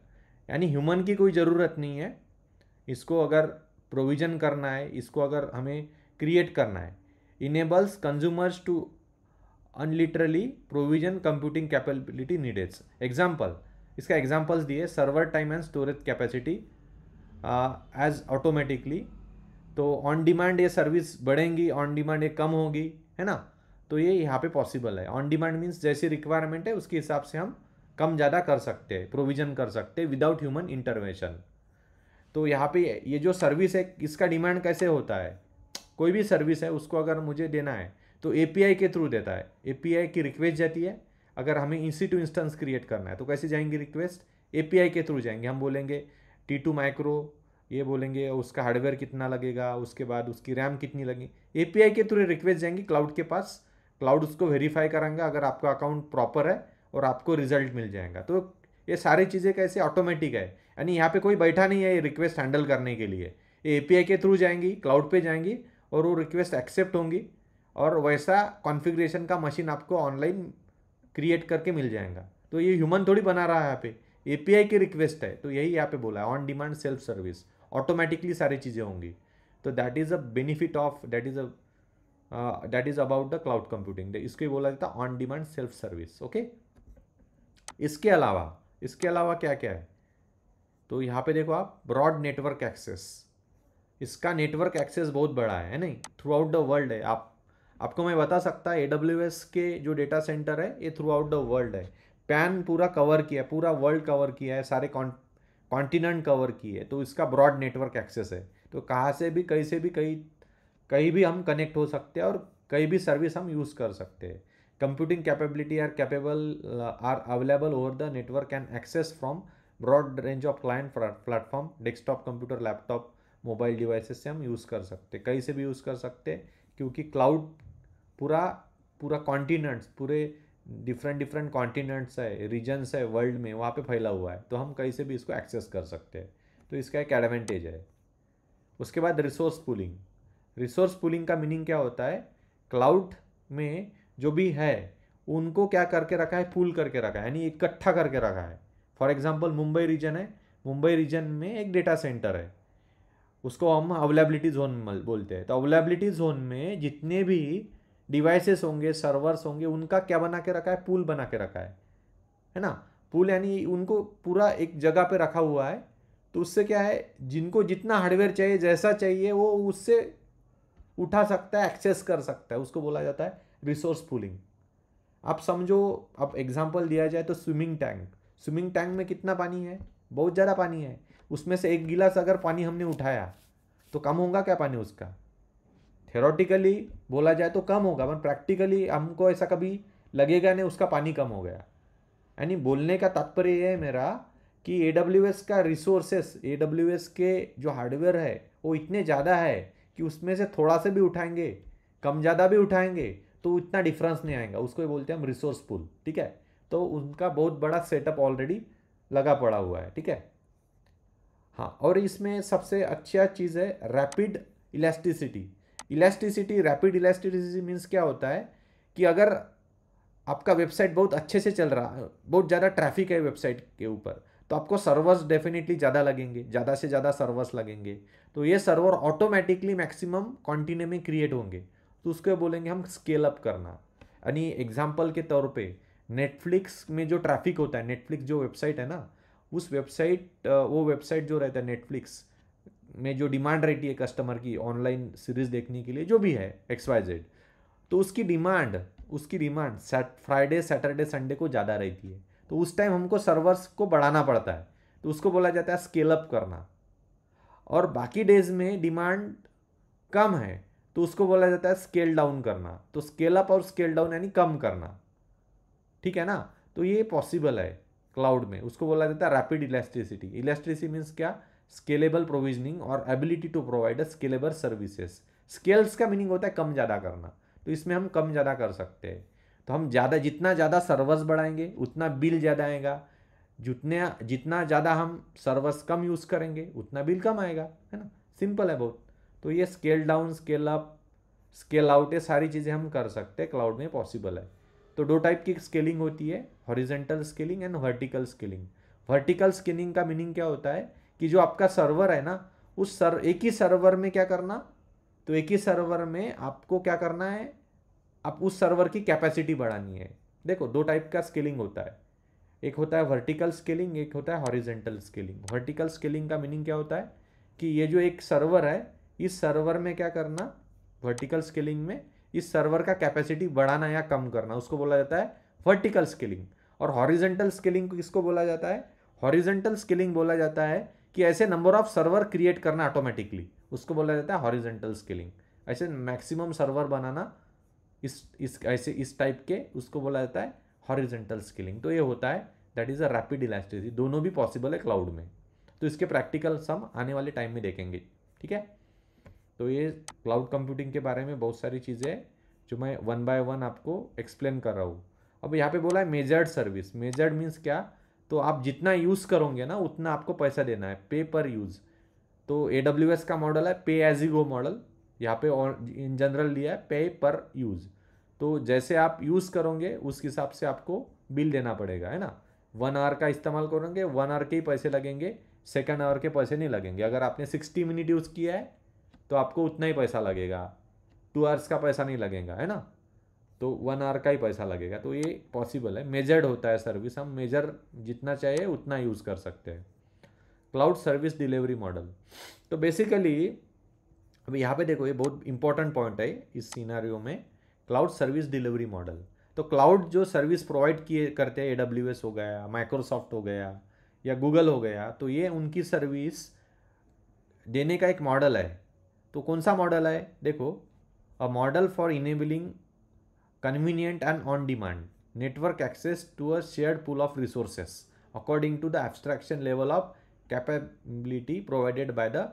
यानी ह्यूमन की कोई ज़रूरत नहीं है इसको अगर प्रोविजन करना है, इसको अगर हमें क्रिएट करना है। Enables consumers to unilaterally provision computing capability needs. Example, इसका एग्जाम्पल्स दिए, server time and storage capacity as automatically. तो ऑन डिमांड ये सर्विस बढ़ेंगी, ऑन डिमांड ये कम होगी, है ना। तो ये यहाँ पे पॉसिबल है। ऑन डिमांड मीन्स जैसी रिक्वायरमेंट है उसके हिसाब से हम कम ज़्यादा कर सकते हैं, प्रोविजन कर सकते हैं विदाउट ह्यूमन इंटरवेंशन। तो यहाँ पे ये जो सर्विस है इसका डिमांड कैसे होता है, कोई भी सर्विस है उसको अगर मुझे देना है तो एपीआई के थ्रू देता है। एपीआई की रिक्वेस्ट जाती है, अगर हमें इंस्टी टू इंस्टेंस क्रिएट करना है तो कैसे जाएंगी रिक्वेस्ट, एपीआई के थ्रू जाएंगे। हम बोलेंगे T2 माइक्रो, ये बोलेंगे उसका हार्डवेयर कितना लगेगा, उसके बाद उसकी रैम कितनी लगी, एपीआई के थ्रू रिक्वेस्ट जाएंगी क्लाउड के पास। क्लाउड उसको वेरीफाई करेंगे अगर आपका अकाउंट प्रॉपर है और आपको रिजल्ट मिल जाएगा। तो ये सारी चीज़ें कैसे ऑटोमेटिक है, यानी यहाँ पे कोई बैठा नहीं है ये रिक्वेस्ट हैंडल करने के लिए। ये एपीआई के थ्रू जाएंगी, क्लाउड पे जाएंगी और वो रिक्वेस्ट एक्सेप्ट होंगी, और वैसा कॉन्फ़िगरेशन का मशीन आपको ऑनलाइन क्रिएट करके मिल जाएगा। तो ये ह्यूमन थोड़ी बना रहा है, यहाँ पे एपीआई की रिक्वेस्ट है। तो यही यहाँ पे बोला है on demand self service, automatically सारी चीज़ें होंगी। तो that is a benefit of, that is about the cloud computing. इसको बोला जाता है on demand self service. Okay, इसके अलावा क्या क्या है, तो यहाँ पे देखो आप, ब्रॉड नेटवर्क एक्सेस। इसका नेटवर्क एक्सेस बहुत बड़ा है नहीं, थ्रू आउट द वर्ल्ड है। आपको मैं बता सकता है AWS के जो डेटा सेंटर है ये थ्रू आउट द वर्ल्ड है। पैन पूरा कवर किया है, पूरा वर्ल्ड कवर किया है, सारे कॉन्टिनेंट कवर किए, तो इसका ब्रॉड नेटवर्क एक्सेस है। तो कहाँ से भी, कहीं से भी, कहीं भी हम कनेक्ट हो सकते हैं और कहीं भी सर्विस हम यूज़ कर सकते हैं। Computing capability are available over the network and access from broad range of client platform, desktop computer, laptop, mobile devices से हम यूज़ कर सकते हैं, कहीं से भी यूज़ कर सकते हैं, क्योंकि क्लाउड पूरा कॉन्टिनेंट्स, पूरे डिफरेंट कॉन्टिनेंट्स है, रीजन्स है वर्ल्ड में, वहाँ पे फैला हुआ है, तो हम कहीं से भी इसको एक्सेस कर सकते हैं। तो इसका एक एडवांटेज है। उसके बाद रिसोर्स पूलिंग का मीनिंग क्या होता है, क्लाउड में जो भी है उनको क्या करके रखा है, पूल करके रखा है, यानी इकट्ठा करके रखा है। फॉर एग्जांपल मुंबई रीजन है, मुंबई रीजन में एक डेटा सेंटर है, उसको हम अवेलेबिलिटी जोन बोलते हैं। तो अवेलेबिलिटी जोन में जितने भी डिवाइसेस होंगे, सर्वर्स होंगे, उनका क्या बना के रखा है, पूल बना के रखा है ना। पूल यानी उनको पूरा एक जगह पे रखा हुआ है, तो उससे क्या है, जिनको जितना हार्डवेयर चाहिए, जैसा चाहिए, वो उससे उठा सकता है, एक्सेस कर सकता है, उसको बोला जाता है रिसोर्स पूलिंग। आप समझो, अब एग्जांपल दिया जाए तो स्विमिंग टैंक में कितना पानी है, बहुत ज़्यादा पानी है। उसमें से एक गिलास अगर पानी हमने उठाया तो कम होगा क्या पानी उसका? थ्योरेटिकली बोला जाए तो कम होगा, पर प्रैक्टिकली हमको ऐसा कभी लगेगा नहीं उसका पानी कम हो गया। यानी बोलने का तात्पर्य ये है मेरा कि AWS का रिसोर्सेस, AWS के जो हार्डवेयर है वो इतने ज़्यादा है कि उसमें से थोड़ा से भी उठाएंगे, कम ज़्यादा भी उठाएंगे तो इतना डिफरेंस नहीं आएगा। उसको ही बोलते हैं हम रिसोर्स पूल, ठीक है। तो उनका बहुत बड़ा सेटअप ऑलरेडी लगा पड़ा हुआ है, ठीक है। हाँ, और इसमें सबसे अच्छा चीज़ है rapid elasticity. Rapid elasticity means क्या होता है कि अगर आपका वेबसाइट बहुत अच्छे से चल रहा है, बहुत ज़्यादा ट्रैफिक है वेबसाइट के ऊपर, तो आपको सर्वर्स डेफिनेटली ज़्यादा लगेंगे, ज़्यादा से ज़्यादा सर्वर्स लगेंगे। तो ये सर्वर ऑटोमेटिकली मैक्सिमम क्वांटिटी में क्रिएट होंगे, तो उसको बोलेंगे हम स्केल अप करना। यानी एग्जांपल के तौर पे नेटफ्लिक्स में जो ट्रैफिक होता है, नेटफ्लिक्स जो वेबसाइट है ना, उस वेबसाइट वो वेबसाइट जो रहता है नेटफ्लिक्स में, जो डिमांड रहती है कस्टमर की ऑनलाइन सीरीज देखने के लिए, जो भी है XYZ, तो उसकी डिमांड फ्राइडे सैटरडे संडे को ज़्यादा रहती है। तो उस टाइम हमको सर्वर्स को बढ़ाना पड़ता है, तो उसको बोला जाता है स्केल अप करना। और बाकी डेज में डिमांड कम है तो उसको बोला जाता है स्केल डाउन करना। तो स्केल अप और स्केल डाउन यानी कम करना, ठीक है ना। तो ये पॉसिबल है क्लाउड में, उसको बोला जाता है रैपिड इलास्टिसिटी मीन्स क्या, स्केलेबल प्रोविजनिंग और ability to provide scalable services. Scales का मीनिंग होता है कम ज़्यादा करना, तो इसमें हम कम ज़्यादा कर सकते हैं। तो हम जितना ज़्यादा सर्वर्स बढ़ाएंगे उतना बिल ज़्यादा आएगा, जितना ज़्यादा हम सर्वर्स कम यूज़ करेंगे उतना बिल कम आएगा, है ना। सिंपल है बहुत। तो ये scale down, scale up, scale out, ये सारी चीज़ें हम कर सकते हैं, क्लाउड में पॉसिबल है। तो दो टाइप की स्केलिंग होती है, horizontal scaling and vertical scaling. Vertical scaling का मीनिंग क्या होता है कि जो आपका सर्वर है ना, एक ही सर्वर में क्या करना, तो एक ही सर्वर में आपको क्या करना है, आप उस सर्वर की कैपेसिटी बढ़ानी है। देखो, दो टाइप का स्केलिंग होता है, एक होता है वर्टिकल स्केलिंग, एक होता है हॉरिजेंटल स्केलिंग। वर्टिकल स्केलिंग का मीनिंग क्या होता है कि ये जो एक सर्वर है, इस सर्वर में क्या करना, वर्टिकल स्केलिंग में इस सर्वर का कैपेसिटी बढ़ाना या कम करना, उसको बोला जाता है वर्टिकल स्केलिंग। और हॉरिजेंटल स्केलिंग किसको बोला जाता है, हॉरिजेंटल स्केलिंग बोला जाता है कि ऐसे नंबर ऑफ सर्वर क्रिएट करना ऑटोमेटिकली, उसको बोला जाता है हॉरिजेंटल स्केलिंग। ऐसे मैक्सिमम सर्वर बनाना, इस टाइप के, उसको बोला जाता है हॉरिजेंटल स्केलिंग। तो ये होता है, that is a rapid elasticity. दोनों भी पॉसिबल है क्लाउड में। तो इसके प्रैक्टिकल हम आने वाले टाइम में देखेंगे, ठीक है। तो ये क्लाउड कंप्यूटिंग के बारे में बहुत सारी चीज़ें हैं जो मैं वन बाय वन आपको एक्सप्लेन कर रहा हूँ। अब यहाँ पे बोला है मेजर्ड सर्विस। मेजर्ड मीन्स क्या, तो आप जितना यूज़ करोगे ना उतना आपको पैसा देना है, पे पर यूज़। तो AWS का मॉडल है पे एज यू गो मॉडल, यहाँ पे इन जनरल लिया है पे पर यूज़। तो जैसे आप यूज़ करोगे उस हिसाब से आपको बिल देना पड़ेगा, है ना। 1 आवर का इस्तेमाल करोगे 1 आवर के ही पैसे लगेंगे, सेकेंड आवर के पैसे नहीं लगेंगे। अगर आपने 60 मिनट यूज़ किया है तो आपको उतना ही पैसा लगेगा, 2 आवर्स का पैसा नहीं लगेगा, है ना। तो 1 आवर का ही पैसा लगेगा। तो ये पॉसिबल है, मेजर्ड होता है सर्विस, हम मेजर जितना चाहिए उतना यूज़ कर सकते हैं। क्लाउड सर्विस डिलीवरी मॉडल, तो बेसिकली अब यहाँ पे देखो, ये बहुत इंपॉर्टेंट पॉइंट है इस सिनेरियो में, क्लाउड सर्विस डिलीवरी मॉडल। तो क्लाउड जो सर्विस प्रोवाइड किए करते हैं, AWS हो गया, माइक्रोसॉफ्ट हो गया या गूगल हो गया, तो ये उनकी सर्विस देने का एक मॉडल है। तो कौन सा मॉडल है, देखो, a model for enabling convenient and on demand network access to a shared pool of resources according to the abstraction level of capability provided by the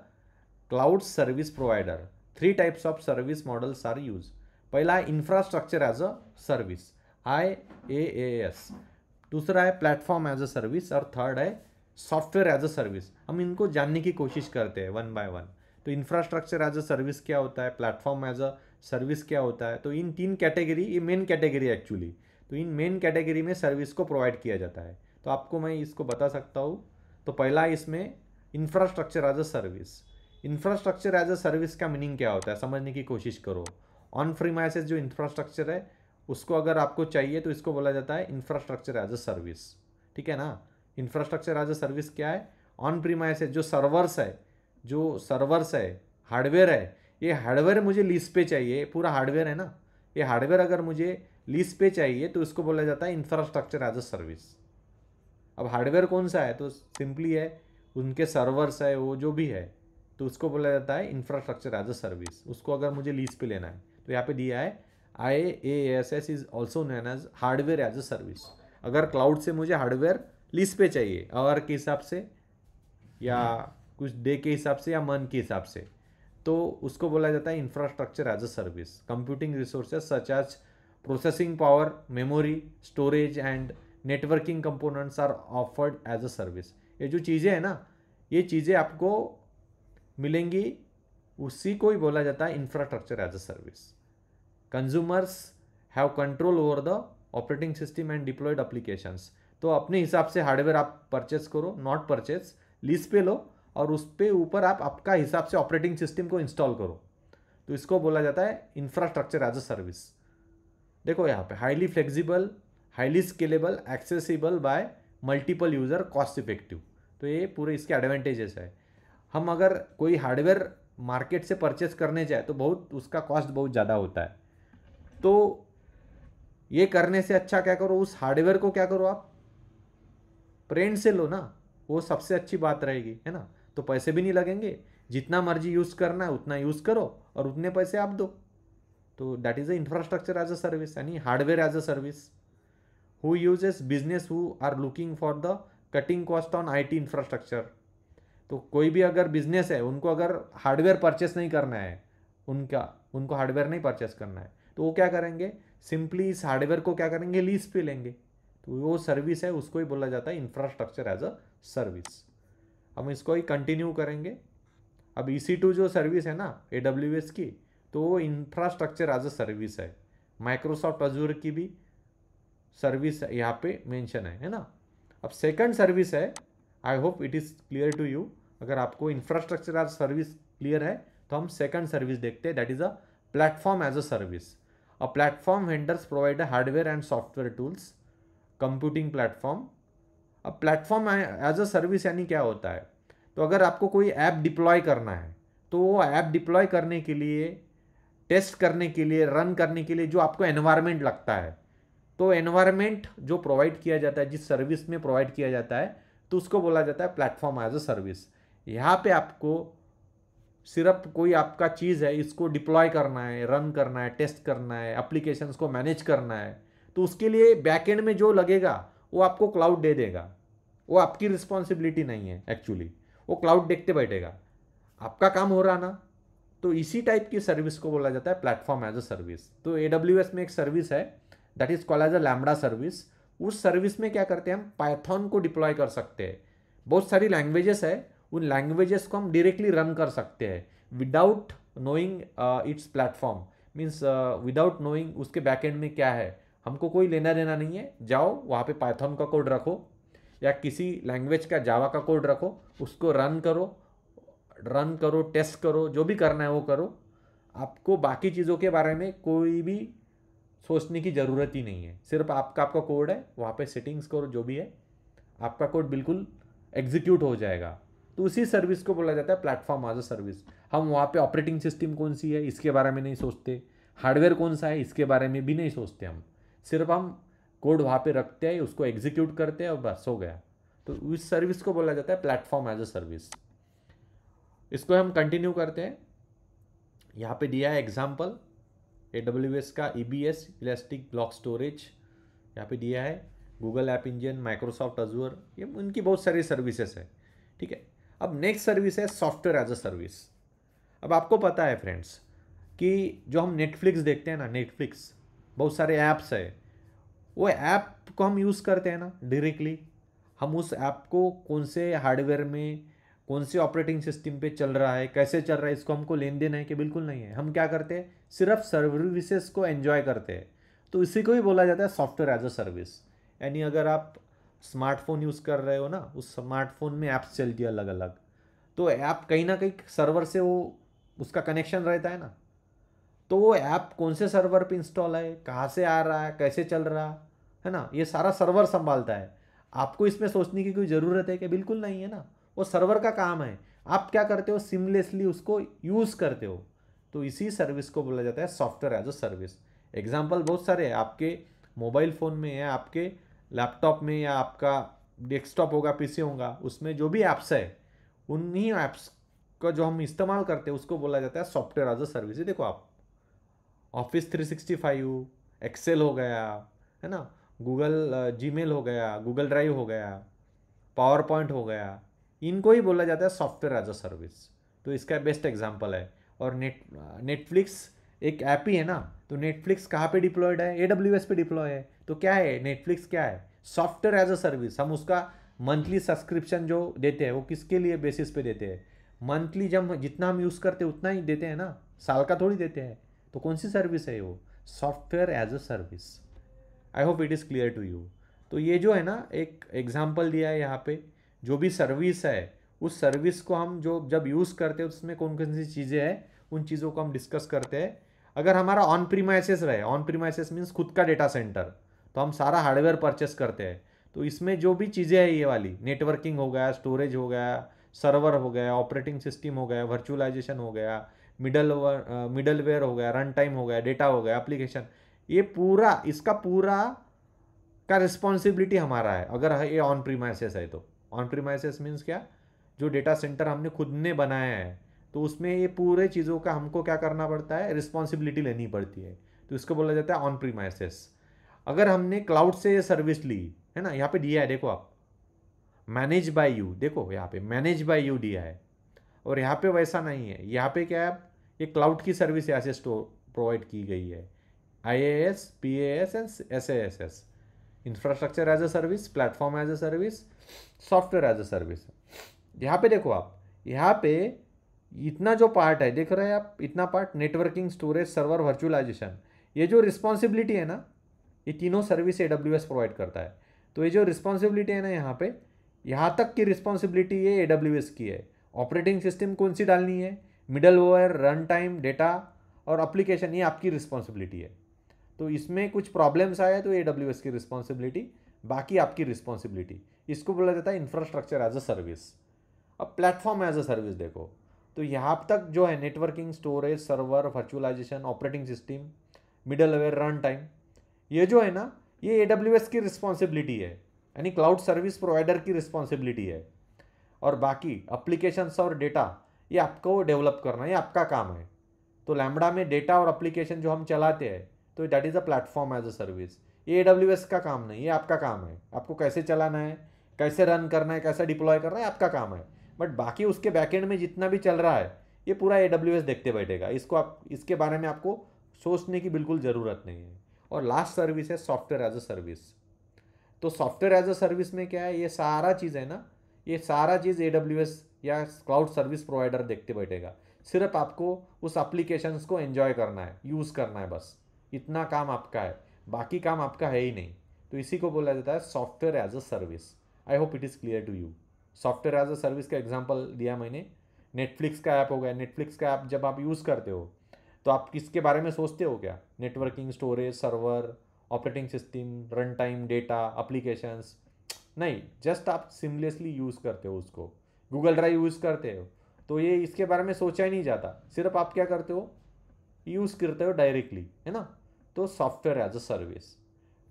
cloud service provider. 3 types of service models are use. पहला है infrastructure as a service, IaaS। दूसरा है प्लेटफॉर्म एज अ सर्विस, और थर्ड है सॉफ्टवेयर एज अ सर्विस। हम इनको जानने की कोशिश करते हैं वन बाय वन। तो इंफ्रास्ट्रक्चर एज अ सर्विस क्या होता है, प्लेटफॉर्म एज अ सर्विस क्या होता है, तो इन 3 कैटेगरी, ये मेन कैटेगरी एक्चुअली, तो इन मेन कैटेगरी में सर्विस को प्रोवाइड किया जाता है। तो आपको मैं इसको बता सकता हूँ। तो पहला इसमें infrastructure as a service. Infrastructure as a service का मीनिंग क्या होता है, समझने की कोशिश करो। ऑन प्रीमाइसेस जो इंफ्रास्ट्रक्चर है उसको अगर आपको चाहिए तो इसको बोला जाता है इंफ्रास्ट्रक्चर एज अ सर्विस, ठीक है ना। इंफ्रास्ट्रक्चर एज अ सर्विस क्या है, ऑन प्रीमाइस जो सर्वर्स है हार्डवेयर है, ये हार्डवेयर मुझे लीज पे चाहिए, पूरा हार्डवेयर है ना, ये हार्डवेयर अगर मुझे लीज पे चाहिए तो इसको बोला जाता है इंफ्रास्ट्रक्चर एज अ सर्विस। अब हार्डवेयर कौन सा है, तो सिंपली है उनके सर्वर्स है, वो जो भी है, तो उसको बोला जाता है इंफ्रास्ट्रक्चर एज अ सर्विस। उसको अगर मुझे लीज पे लेना है तो यहाँ पे दिया है IaaS is also known as hardware as a service. अगर क्लाउड से मुझे हार्डवेयर लीज पे चाहिए आवर के हिसाब से या कुछ डे के हिसाब से या मंथ के हिसाब से, तो उसको बोला जाता है infrastructure as a service. Computing resources such as processing power, memory, storage and networking components are offered as a service. ये जो चीज़ें हैं ना, ये चीज़ें आपको मिलेंगी, उसी को ही बोला जाता है infrastructure as a service. Consumers have control over the operating system and deployed applications. तो अपने हिसाब से हार्डवेयर आप परचेस करो, नॉट परचेस, लीज पे लो, और उस पे ऊपर आप आपका हिसाब से ऑपरेटिंग सिस्टम को इंस्टॉल करो, तो इसको बोला जाता है इंफ्रास्ट्रक्चर एज अ सर्विस। देखो यहाँ पे highly flexible, highly scalable, accessible bye multiple user, cost effective. तो ये पूरे इसके एडवांटेजेस है। हम अगर कोई हार्डवेयर मार्केट से परचेस करने जाए तो बहुत उसका कॉस्ट बहुत ज़्यादा होता है, तो ये करने से अच्छा क्या करो, उस हार्डवेयर को क्या करो, आप रेंट से लो ना, वो सबसे अच्छी बात रहेगी, है ना। तो पैसे भी नहीं लगेंगे, जितना मर्जी यूज़ करना है उतना यूज़ करो और उतने पैसे आप दो। तो that is a infrastructure as a service, यानी hardware as a service. Who uses business who are looking for the cutting cost on IT infrastructure. तो कोई भी अगर बिजनेस है, उनको अगर हार्डवेयर परचेस नहीं करना है, उनको हार्डवेयर नहीं परचेस करना है, तो वो क्या करेंगे, सिंपली इस हार्डवेयर को क्या करेंगे, लीज पे लेंगे। तो वो सर्विस है, उसको ही बोला जाता है इंफ्रास्ट्रक्चर एज अ सर्विस। हम इसको ही कंटिन्यू करेंगे। अब EC2 जो सर्विस है ना AWS की, तो वो इंफ्रास्ट्रक्चर एज अ सर्विस है। माइक्रोसॉफ्ट अजूर की भी सर्विस यहाँ पे मेंशन है ना। अब सेकंड सर्विस है, I hope it is clear to you. अगर आपको इंफ्रास्ट्रक्चर एज सर्विस क्लियर है तो हम सेकंड सर्विस देखते हैं, that is a platform as a service. A platform vendors provide hardware and software tools, computing platform. अब प्लेटफॉर्म एज अ सर्विस यानी क्या होता है, तो अगर आपको कोई ऐप डिप्लॉय करना है, तो वो ऐप डिप्लॉय करने के लिए, टेस्ट करने के लिए, रन करने के लिए जो आपको एनवायरनमेंट लगता है, तो एनवायरनमेंट जो प्रोवाइड किया जाता है, जिस सर्विस में प्रोवाइड किया जाता है, तो उसको बोला जाता है प्लेटफॉर्म एज अ सर्विस। यहाँ पे आपको सिर्फ कोई आपका चीज़ है, इसको डिप्लॉय करना है, रन करना है, टेस्ट करना है, एप्लीकेशंस को मैनेज करना है, तो उसके लिए बैकएंड में जो लगेगा वो आपको क्लाउड दे देगा। वो आपकी रिस्पॉन्सिबिलिटी नहीं है एक्चुअली, वो क्लाउड देखते बैठेगा, आपका काम हो रहा ना। तो इसी टाइप की सर्विस को बोला जाता है प्लेटफॉर्म एज अ सर्विस। तो AWS में एक सर्विस है that is called as a lambda service. उस सर्विस में क्या करते हैं, हम पाइथन को डिप्लॉय कर सकते हैं। बहुत सारी लैंग्वेजेस है, उन लैंग्वेजेस को हम डायरेक्टली रन कर सकते हैं without knowing it's platform, means without knowing उसके बैकएंड में क्या है। हमको कोई लेना देना नहीं है, जाओ वहाँ पे पाइथन का कोड रखो या किसी लैंग्वेज का जावा का कोड रखो, उसको रन करो, टेस्ट करो, जो भी करना है वो करो। आपको बाकी चीज़ों के बारे में कोई भी सोचने की ज़रूरत ही नहीं है। सिर्फ आपका कोड है, वहाँ पे सेटिंग्स करो, जो भी है आपका कोड बिल्कुल एग्जीक्यूट हो जाएगा। तो उसी सर्विस को बोला जाता है प्लेटफॉर्म एज अ सर्विस। हम वहाँ पे ऑपरेटिंग सिस्टम कौन सी है इसके बारे में नहीं सोचते, हार्डवेयर कौन सा है इसके बारे में भी नहीं सोचते, हम सिर्फ हम कोड वहाँ पे रखते हैं, उसको एग्जीक्यूट करते हैं और बस हो गया। तो उस सर्विस को बोला जाता है प्लेटफॉर्म एज अ सर्विस। इसको हम कंटिन्यू करते हैं। यहाँ पे दिया है एग्जाम्पल AWS का EBS, इलास्टिक ब्लॉक स्टोरेज, यहाँ पे दिया है Google app engine, Microsoft Azzur, ये उनकी बहुत सारी सर्विसेज है। ठीक है, अब नेक्स्ट सर्विस है सॉफ्टवेयर एज अ सर्विस। अब आपको पता है फ्रेंड्स कि जो हम नेटफ्लिक्स देखते हैं ना, नेटफ्लिक्स बहुत सारे ऐप्स है, वो ऐप को हम यूज़ करते हैं ना डायरेक्टली। हम उस ऐप को कौन से हार्डवेयर में, कौन से ऑपरेटिंग सिस्टम पे चल रहा है, कैसे चल रहा है, इसको हमको लेन देन है कि बिल्कुल नहीं है। हम क्या करते हैं, सिर्फ सर्विसेज को एंजॉय करते हैं। तो इसी को ही बोला जाता है सॉफ्टवेयर एज अ सर्विस। यानी अगर आप स्मार्टफोन यूज़ कर रहे हो ना, उस स्मार्टफोन में ऐप्स चलती है अलग अलग, तो ऐप कहीं ना कहीं सर्वर से वो उसका कनेक्शन रहता है ना, तो वो ऐप कौन से सर्वर पे इंस्टॉल है, कहाँ से आ रहा है, कैसे चल रहा है ना, ये सारा सर्वर संभालता है। आपको इसमें सोचने की कोई ज़रूरत है कि बिल्कुल नहीं है ना। वो सर्वर का काम है, आप क्या करते हो, सिमलेसली उसको यूज़ करते हो। तो इसी सर्विस को बोला जाता है software as a service. Example बहुत सारे हैं, आपके मोबाइल फ़ोन में या आपके लैपटॉप में या आपका डेस्कटॉप होगा, पीसी होगा, उसमें जो भी ऐप्स है, उन्हीं ऐप्स का जो हम इस्तेमाल करते हैं उसको बोला जाता है सॉफ्टवेयर एज अ सर्विस। ये देखो आप, ऑफिस 365, एक्सेल हो गया, है ना, गूगल जीमेल हो गया, गूगल ड्राइव हो गया, पावर पॉइंट हो गया, इनको ही बोला जाता है सॉफ्टवेयर एज अ सर्विस। तो इसका बेस्ट एग्जांपल है। और नेटफ्लिक्स एक ऐप ही है ना, तो नेटफ्लिक्स कहाँ पे डिप्लॉयड है, AWS पे डिप्लॉय है। तो क्या है नेटफ्लिक्स, क्या है, सॉफ्टवेयर एज अ सर्विस। हम उसका मंथली सब्सक्रिप्शन जो देते हैं वो किसके लिए बेसिस पे देते हैं, मंथली जब जितना हम यूज़ करते हैं उतना ही देते हैं ना, साल का थोड़ी देते हैं। तो कौन सी सर्विस है वो, software as a service. I hope it is clear to you. तो ये जो है ना एक एग्जाम्पल दिया है यहाँ पे, जो भी सर्विस है उस सर्विस को हम जो जब यूज़ करते हैं उसमें कौन कौन सी चीज़ें हैं, उन चीज़ों को हम डिस्कस करते हैं। अगर हमारा ऑन प्रीमाइसेस रहे, ऑन प्रीमाइसेस मीन्स खुद का डेटा सेंटर, तो हम सारा हार्डवेयर परचेस करते हैं। तो इसमें जो भी चीज़ें हैं ये वाली, नेटवर्किंग हो गया, स्टोरेज हो गया, सर्वर हो गया, ऑपरेटिंग सिस्टम हो गया, वर्चुअलाइजेशन हो गया, मिडलवेयर हो गया, रन टाइम हो गया, डेटा हो गया, एप्लीकेशन, ये पूरा इसका पूरा का रिस्पॉन्सिबिलिटी हमारा है अगर ये ऑन प्रीमाइसेस है तो। ऑन प्रीमाइसेस मीन्स क्या, जो डेटा सेंटर हमने खुद ने बनाया है, तो उसमें ये पूरे चीज़ों का हमको क्या करना पड़ता है, रिस्पॉन्सिबिलिटी लेनी पड़ती है। तो इसको बोला जाता है ऑन प्रीमाइसेस। अगर हमने क्लाउड से ये सर्विस ली, है ना, यहाँ पे दिया है देखो आप, मैनेज बाय यू, देखो यहाँ पे मैनेज बाय यू दिया है। और यहाँ पे वैसा नहीं है, यहाँ पे क्या है, ये क्लाउड की सर्विस यहाँ से स्टोर प्रोवाइड की गई है, IaaS, PaaS and SaaS, infrastructure as a service, platform as a service, software as a service. यहाँ पे देखो आप, यहाँ पे इतना जो पार्ट है देख रहे हैं आप, इतना part, networking, storage, server, virtualization, ये जो रिस्पॉन्सिबिलिटी है ना, ये तीनों सर्विस AWS प्रोवाइड करता है। तो ये जो रिस्पॉन्सिबिलिटी है ना यहाँ पे, यहाँ तक की रिस्पॉन्सिबिलिटी ये AWS की है। ऑपरेटिंग सिस्टम कौन सी डालनी है, middleware, run time, data और एप्लीकेशन, ये आपकी रिस्पॉन्सिबिलिटी है। तो इसमें कुछ प्रॉब्लम्स आए तो AWS की रिस्पॉन्सिबिलिटी, बाकी आपकी रिस्पॉन्सिबिलिटी। इसको बोला जाता है इंफ्रास्ट्रक्चर एज अ सर्विस। अब प्लेटफॉर्म एज अ सर्विस देखो, तो यहाँ तक जो है networking, storage, server, virtualization, operating system, middleware, run time, ये जो है ना, ये AWS की रिस्पॉन्सिबिलिटी है, यानी क्लाउड सर्विस प्रोवाइडर की रिस्पॉन्सिबिलिटी है। और बाकी एप्लीकेशंस और डेटा ये आपको डेवलप करना, ये आपका काम है। तो लैम्बडा में डेटा और एप्लीकेशन जो हम चलाते हैं, तो that is a platform as a service. ये AWS का काम नहीं, ये आपका काम है, आपको कैसे चलाना है, कैसे रन करना है, कैसे डिप्लॉय करना है, आपका काम है। बट बाकी उसके बैकएंड में जितना भी चल रहा है ये पूरा AWS देखते बैठेगा, इसको आप इसके बारे में आपको सोचने की बिल्कुल ज़रूरत नहीं है। और लास्ट सर्विस है सॉफ्टवेयर एज अ सर्विस। तो सॉफ्टवेयर एज अ सर्विस में क्या है, ये सारा चीज़ है ना, ये सारा चीज़ AWS या क्लाउड सर्विस प्रोवाइडर देखते बैठेगा। सिर्फ आपको उस एप्लीकेशंस को एंजॉय करना है, यूज़ करना है, बस इतना काम आपका है, बाकी काम आपका है ही नहीं। तो इसी को बोला जाता है software as a service. I hope it is clear to you. Software as a service का एग्जाम्पल दिया मैंने, नेटफ्लिक्स का ऐप हो गया। नेटफ्लिक्स का ऐप जब आप यूज़ करते हो तो आप किसके बारे में सोचते हो क्या, networking, storage, server, operating system, run time, data, applications, नहीं, जस्ट आप सिमलेसली यूज़ करते हो उसको। गूगल ड्राइव यूज़ करते हो तो ये इसके बारे में सोचा ही नहीं जाता, सिर्फ आप क्या करते हो, यूज़ करते हो डायरेक्टली, है ना। तो सॉफ्टवेयर एज अ सर्विस।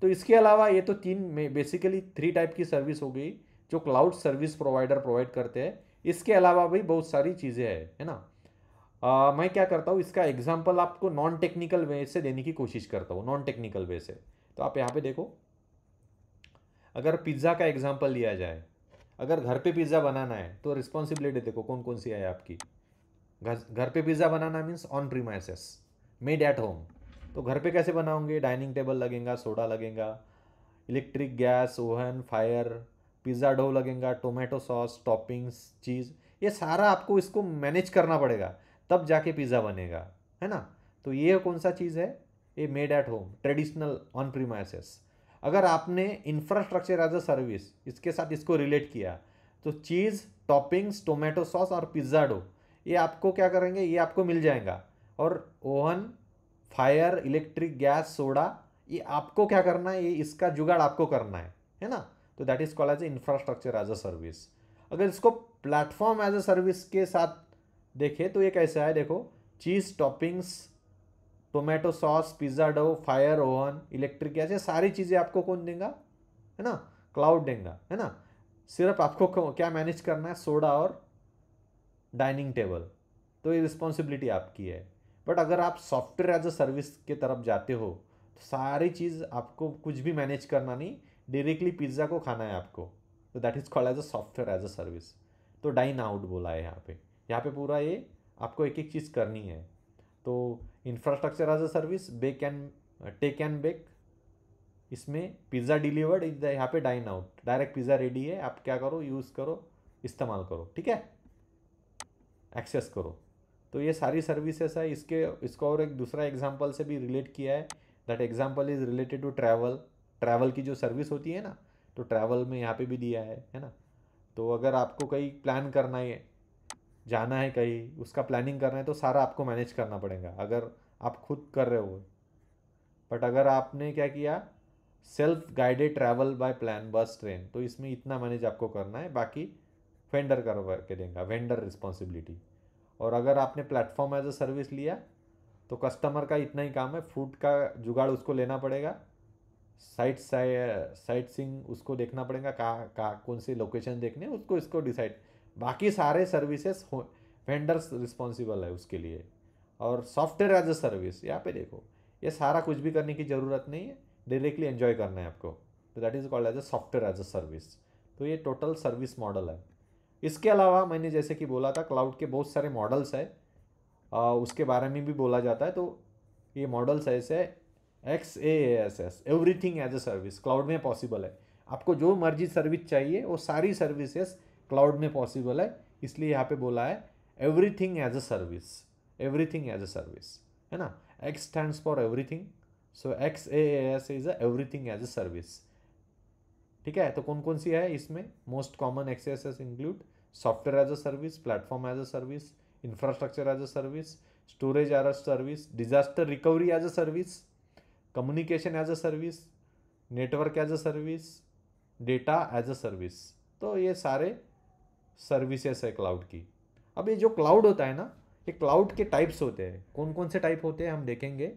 तो इसके अलावा ये तो तीन, बेसिकली 3 टाइप की सर्विस हो गई जो क्लाउड सर्विस प्रोवाइडर प्रोवाइड करते हैं। इसके अलावा भी बहुत सारी चीज़ें हैं, है ना। मैं क्या करता हूँ, इसका एग्जाम्पल आपको नॉन टेक्निकल वे से देने की कोशिश करता हूँ, नॉन टेक्निकल वे से। तो आप यहाँ पे देखो, अगर पिज़्ज़ा का एग्जाम्पल लिया जाए, अगर घर पे पिज़्ज़ा बनाना है तो रिस्पॉन्सिबिलिटी देखो कौन कौन सी है आपकी। घर घर पे पिज़्ज़ा बनाना means on premises, made at home. तो घर पे कैसे बनाओगे, डाइनिंग टेबल लगेगा, सोडा लगेगा, electric gas, oven, fire, pizza dough लगेगा, टोमेटो सॉस, टॉपिंग्स, चीज़, ये सारा आपको इसको मैनेज करना पड़ेगा, तब जाके पिज़्ज़ा बनेगा, है ना। तो ये कौन सा चीज़ है, ये made at home, traditional on premises. अगर आपने इंफ्रास्ट्रक्चर एज अ सर्विस इसके साथ इसको रिलेट किया, तो चीज़, टॉपिंग्स, टोमेटो सॉस और पिज़्ज़ा डो, ये आपको क्या करेंगे, ये आपको मिल जाएगा। और oven, fire, electric gas, soda, ये आपको क्या करना है, ये इसका जुगाड़ आपको करना है ना। तो that is called as infrastructure as a service. अगर इसको प्लेटफॉर्म एज अ सर्विस के साथ देखें तो ये कैसा है, देखो cheese, toppings, tomato sauce, pizza dough, fire oven, electric gas, ये सारी चीज़ें आपको कौन देगा, है ना, क्लाउड देगा, है ना। सिर्फ आपको क्या मैनेज करना है, सोडा और डाइनिंग टेबल, तो ये रिस्पॉन्सिबिलिटी आपकी है। बट अगर आप सॉफ्टवेयर एज अ सर्विस के तरफ जाते हो तो सारी चीज़ आपको कुछ भी मैनेज करना नहीं, डायरेक्टली पिज़्ज़ा को खाना है आपको, तो that is called as a software as a service. तो डाइन आउट बोला है यहाँ पे पूरा ये आपको एक एक चीज़ करनी है। तो infrastructure as a service, bake and take and bake, इसमें पिज़्ज़ा डिलीवर्ड, यहाँ पे dine out, direct pizza ready है, आप क्या करो, यूज़ करो, इस्तेमाल करो, ठीक है, एक्सेस करो। तो ये सारी सर्विसेज है। इसको और एक दूसरा एग्जांपल से भी रिलेट किया है, that example is related to travel की जो सर्विस होती है ना, तो ट्रैवल में यहाँ पे भी दिया है ना। तो अगर आपको कहीं प्लान करना है, जाना है कहीं, उसका प्लानिंग करना है, तो सारा आपको मैनेज करना पड़ेगा अगर आप खुद कर रहे हो। बट अगर आपने क्या किया, self guided travel by plan, bus train, तो इसमें इतना मैनेज आपको करना है, बाकी वेंडर करवा के देगा, वेंडर रिस्पॉन्सिबिलिटी। और अगर आपने प्लेटफॉर्म एज अ सर्विस लिया तो कस्टमर का इतना ही काम है, फूड का जुगाड़ उसको लेना पड़ेगा, साइट सीइंग उसको देखना पड़ेगा, कहाँ कौन सी लोकेशन देखने उसको, इसको डिसाइड, बाकी सारे सर्विसेज वेंडर्स रिस्पॉन्सिबल है उसके लिए। और सॉफ्टवेयर एज अ सर्विस, यहाँ पे देखो ये सारा कुछ भी करने की ज़रूरत नहीं है, डायरेक्टली एंजॉय करना है आपको, तो that is called as a software as a service. तो ये टोटल सर्विस मॉडल है। इसके अलावा मैंने जैसे कि बोला था, क्लाउड के बहुत सारे मॉडल्स है, उसके बारे में भी बोला जाता है। तो ये मॉडल्स ऐसे XaaS, everything as a service, cloud में पॉसिबल है। आपको जो मर्जी सर्विस चाहिए वो सारी सर्विसेज क्लाउड में पॉसिबल है, इसलिए यहाँ पे बोला है everything as a service, everything as a service, है ना। X stands for everything, so XaaS is a everything as a service, ठीक है। तो कौन कौन सी है इसमें, most common XaaS include software as a service, platform as a service, infrastructure as a service, storage as a service, disaster recovery as a service, communication as a service, network as a service, data as a service. तो ये सारे सर्विसेज है क्लाउड की। अब ये जो क्लाउड होता है ना, ये क्लाउड के टाइप्स होते हैं, कौन कौन से टाइप होते हैं हम देखेंगे।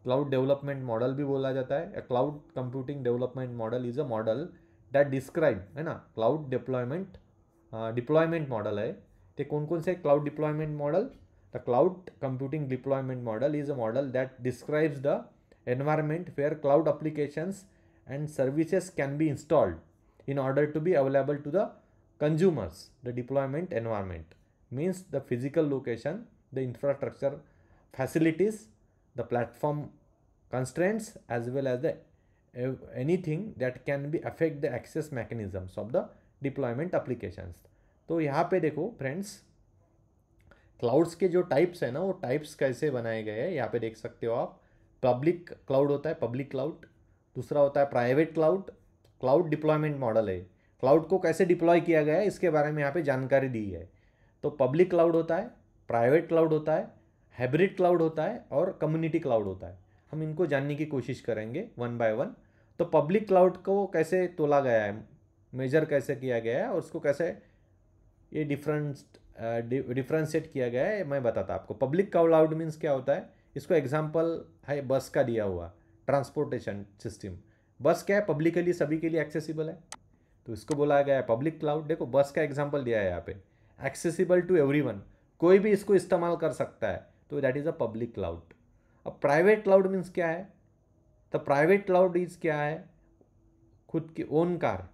क्लाउड डेवलपमेंट मॉडल भी बोला जाता है, cloud computing development model is a model that describe, है ना, क्लाउड डिप्लॉयमेंट मॉडल है। ते कौन कौन से cloud deployment model, the cloud computing deployment model is a model that describes the environment where cloud applications and services can be installed in order to be available to the consumers. The deployment environment means the physical location, the infrastructure facilities, the platform constraints, as well as the anything that can be affect the access mechanisms of the deployment applications. तो यहाँ पे देखो फ्रेंड्स, क्लाउड्स के जो टाइप्स है ना, वो टाइप्स कैसे बनाए गए हैं यहाँ पे देख सकते हो आप। पब्लिक क्लाउड होता है, पब्लिक क्लाउड। दूसरा होता है private cloud, cloud deployment model है, क्लाउड को कैसे डिप्लॉय किया गया है इसके बारे में यहाँ पे जानकारी दी है। तो पब्लिक क्लाउड होता है, प्राइवेट क्लाउड होता है, हाइब्रिड क्लाउड होता है और कम्युनिटी क्लाउड होता है। हम इनको जानने की कोशिश करेंगे वन बाय वन। तो पब्लिक क्लाउड को कैसे तोला गया है, मेजर कैसे किया गया है और उसको कैसे ये डिफ्रेंशिएट किया गया है, मैं बताता आपको। पब्लिक क्लाउड मीन्स क्या होता है, इसको एग्जांपल है बस का दिया हुआ, ट्रांसपोर्टेशन सिस्टम। बस क्या है, पब्लिकली सभी के लिए एक्सेसिबल है, तो इसको बोला गया है पब्लिक क्लाउड। देखो बस का एग्जांपल दिया है यहाँ पे, एक्सेसिबल टू एवरीवन, कोई भी इसको इस्तेमाल कर सकता है, तो that is a public cloud. अब प्राइवेट क्लाउड मीन्स क्या है, तो प्राइवेट क्लाउड इज क्या है, खुद की ओन कार,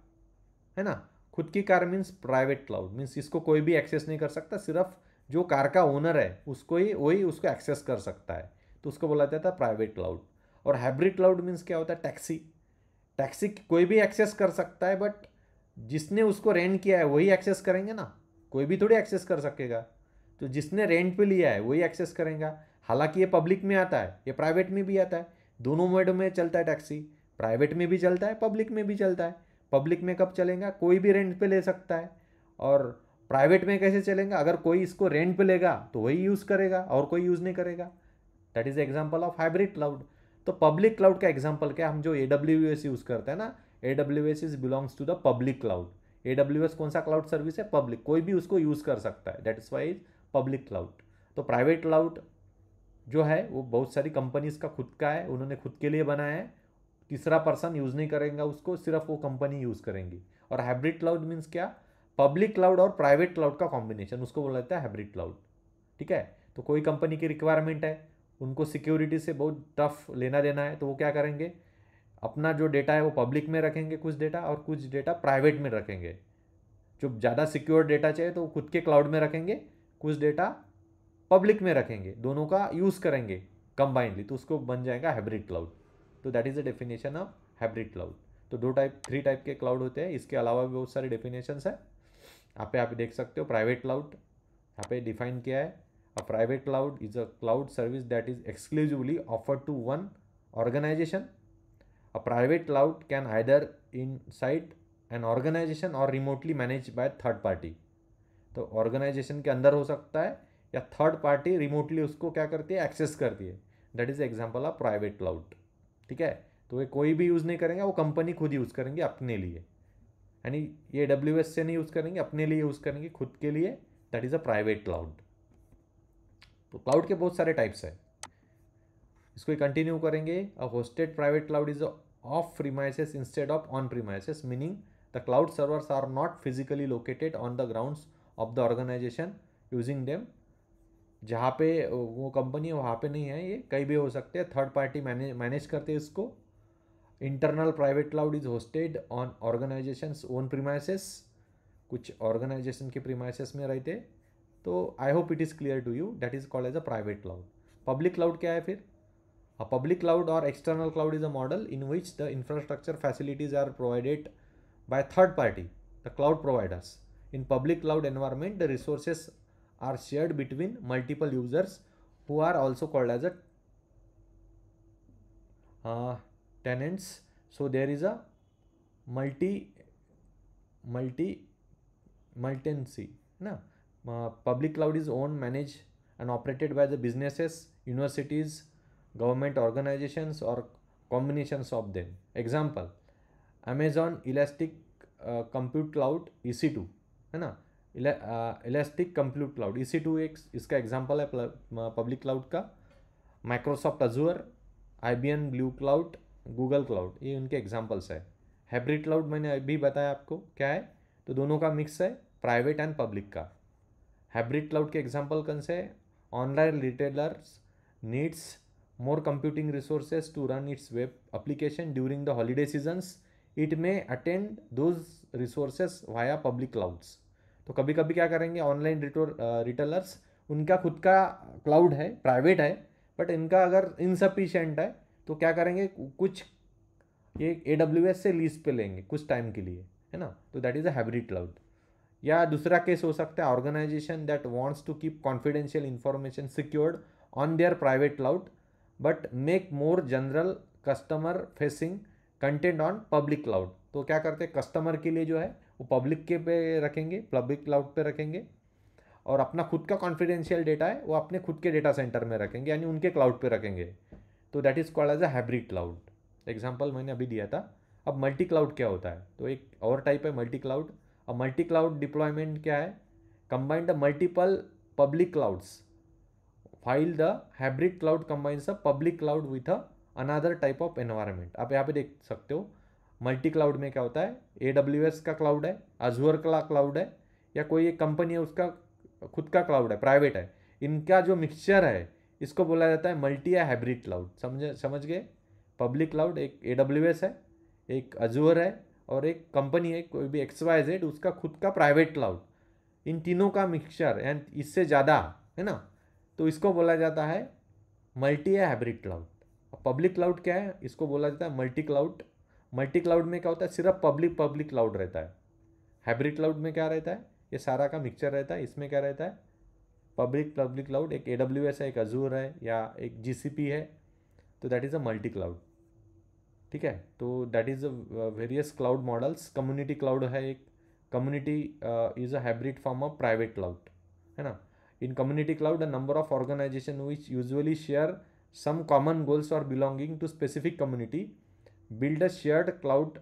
है ना। खुद की car means private cloud, means इसको कोई भी एक्सेस नहीं कर सकता, सिर्फ जो कार का ओनर है उसको ही वही उसको एक्सेस कर सकता है, तो उसको बोला जाता है प्राइवेट क्लाउड। और हाइब्रिड क्लाउड मीन्स क्या होता है, टैक्सी, टैक्सी कोई भी एक्सेस कर सकता है, बट जिसने उसको रेंट किया है वही एक्सेस करेंगे ना, कोई भी थोड़ी एक्सेस कर सकेगा, तो जिसने रेंट पे लिया है वही एक्सेस करेगा। हालांकि ये पब्लिक में आता है, ये प्राइवेट में भी आता है, दोनों मोड में चलता है टैक्सी, प्राइवेट में भी चलता है, पब्लिक में भी चलता है। पब्लिक में कब चलेगा, कोई भी रेंट पे ले सकता है, और प्राइवेट में कैसे चलेगा, अगर कोई इसको रेंट पे लेगा तो वही यूज़ करेगा और कोई यूज़ नहीं करेगा। That is example of hybrid cloud. तो पब्लिक क्लाउड का एग्जाम्पल क्या, हम जो AWS यूज़ करते हैं ना, AWS is belongs to the public cloud, AWS कौन सा क्लाउड सर्विस है? पब्लिक, कोई भी उसको यूज़ कर सकता है, that is why public cloud. तो प्राइवेट क्लाउड जो है वो बहुत सारी कंपनीज का खुद का है, उन्होंने खुद के लिए बनाया है, तीसरा पर्सन यूज़ नहीं करेगा उसको, सिर्फ वो कंपनी यूज़ करेंगी। और हाइब्रिड क्लाउड मीन्स क्या? पब्लिक क्लाउड और प्राइवेट क्लाउड का कॉम्बिनेशन, उसको बोला जाता है हाइब्रिड क्लाउड। ठीक है, तो कोई कंपनी की रिक्वायरमेंट है, उनको सिक्योरिटी से बहुत टफ लेना देना है, तो वो क्या करेंगे, अपना जो डेटा है वो पब्लिक में रखेंगे कुछ डेटा, और कुछ डेटा प्राइवेट में रखेंगे। जो ज़्यादा सिक्योर डेटा चाहिए तो वो खुद के क्लाउड में रखेंगे, कुछ डेटा पब्लिक में रखेंगे, दोनों का यूज़ करेंगे कंबाइंडली, तो उसको बन जाएगा हाइब्रिड क्लाउड। तो that is the definition of hybrid cloud. तो थ्री टाइप के क्लाउड होते हैं, इसके अलावा भी बहुत सारे डेफिनेशंस है। यहाँ पे आप देख सकते हो प्राइवेट क्लाउड यहाँ पे डिफाइन किया है। A private cloud is a cloud service that is exclusively offered to one organisation. A private cloud can either inside an organisation और remotely manage by third party. तो ऑर्गेनाइजेशन के अंदर हो सकता है या थर्ड पार्टी रिमोटली उसको क्या करती है, एक्सेस करती है। That is example of private cloud. ठीक है, तो ये कोई भी यूज़ नहीं करेंगे, वो कंपनी खुद यूज़ करेंगे अपने लिए, यानी ये AWS से नहीं यूज़ करेंगे, अपने लिए यूज़ करेंगे खुद के लिए। That is a private cloud. तो क्लाउड के बहुत सारे टाइप्स है, इसको कंटिन्यू करेंगे। A hosted private cloud is off premises instead of on premises, meaning the cloud servers are not physically located on the grounds of the organisation using them. जहाँ पे वो कंपनी है वहाँ पे नहीं है, ये कहीं भी हो सकते हैं, थर्ड पार्टी मैनेज करते हैं इसको। Internal private cloud is hosted on organization's own premises, कुछ ऑर्गेनाइजेशन के प्रीमाइसेस में रहते। तो I hope it is clear to you, that is called as a private cloud. Public cloud क्या है फिर? A public cloud or external cloud is a model in which the infrastructure facilities are provided by third party, the cloud providers. In public cloud environment, the resources are shared between multiple users who are also called as a tenants. So there is a multi-tenancy. Na? Public cloud is owned, managed and operated by the businesses, universities, government organizations or combinations of them. Example, Amazon Elastic Compute Cloud EC2 है ना, इलास्टिक कंप्यूट क्लाउड EC2 एक इसका एग्जांपल है पब्लिक क्लाउड का। Microsoft Azzur, IBM blue cloud, Google cloud, ये उनके एग्जांपल्स है। हाइब्रिड क्लाउड मैंने अभी बताया आपको क्या है, तो दोनों का मिक्स है, प्राइवेट एंड पब्लिक का। हाइब्रिड क्लाउड के एग्जांपल कौन से? Online retailers needs more computing resources to run its web application during the holiday seasons. It may attend those resources via public clouds. तो कभी कभी क्या करेंगे, ऑनलाइन रिटेलर्स, उनका खुद का क्लाउड है, प्राइवेट है, बट इनका अगर इनसफिशिएंट है तो क्या करेंगे, कुछ ये AWS से लीज पे लेंगे कुछ टाइम के लिए, है ना, तो that is a hybrid cloud. या दूसरा केस हो सकता है, organization that wants to keep confidential information secured on their private cloud but make more general customer facing content on public cloud. तो क्या करते हैं, कस्टमर के लिए जो है वो पब्लिक के पे रखेंगे, पब्लिक क्लाउड पे रखेंगे, और अपना खुद का कॉन्फिडेंशियल डेटा है वो अपने खुद के डेटा सेंटर में रखेंगे, यानी उनके क्लाउड पे रखेंगे। तो that is called as a hybrid cloud. Example मैंने अभी दिया था। अब मल्टी क्लाउड क्या होता है, तो एक और टाइप है मल्टी क्लाउड। अब मल्टी क्लाउड डिप्लॉयमेंट क्या है, combined the multiple public clouds while the hybrid cloud combines a public cloud with a another type of environment। आप यहाँ पे देख सकते हो मल्टी क्लाउड में क्या होता है, AWS का क्लाउड है, अजूर का क्लाउड है, या कोई एक कंपनी है उसका खुद का क्लाउड है, प्राइवेट है, इनका जो मिक्सचर है इसको बोला जाता है मल्टी या हाइब्रिड क्लाउड। समझ गए? पब्लिक क्लाउड एक AWS है, एक अजूर है, और एक कंपनी है कोई भी XYZ, उसका खुद का प्राइवेट क्लाउड, इन तीनों का मिक्सचर एंड इससे ज़्यादा, है ना, तो इसको बोला जाता है मल्टी या हाइब्रिड क्लाउड। पब्लिक क्लाउड क्या है, इसको बोला जाता है मल्टी क्लाउड। मल्टी क्लाउड में क्या होता है, सिर्फ पब्लिक क्लाउड रहता है। हाइब्रिड क्लाउड में क्या रहता है, ये सारा का मिक्सचर रहता है। इसमें क्या रहता है, पब्लिक क्लाउड, एक AWS है, एक अजूर है, या एक GCP है, तो that is a multi cloud. ठीक है, तो that is a various cloud models. Community cloud है एक, community is a hybrid form of private cloud, है ना। In community cloud, a number of organizations which usually share some common goals or belonging to specific community build a shared cloud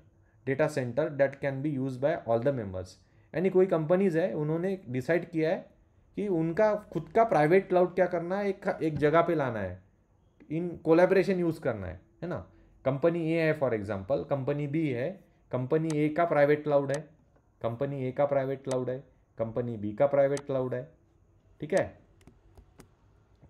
data centre that can be use by all the members. यानी कोई कंपनीज है, उन्होंने डिसाइड किया है कि उनका खुद का प्राइवेट क्लाउड क्या करना है, एक जगह पे लाना है, इन कोलैबोरेशन यूज़ करना है ना। कंपनी ए है फॉर एग्जांपल, कंपनी बी है, कंपनी ए का प्राइवेट क्लाउड है, कंपनी ए का प्राइवेट क्लाउड है, कंपनी बी का प्राइवेट क्लाउड है, ठीक है,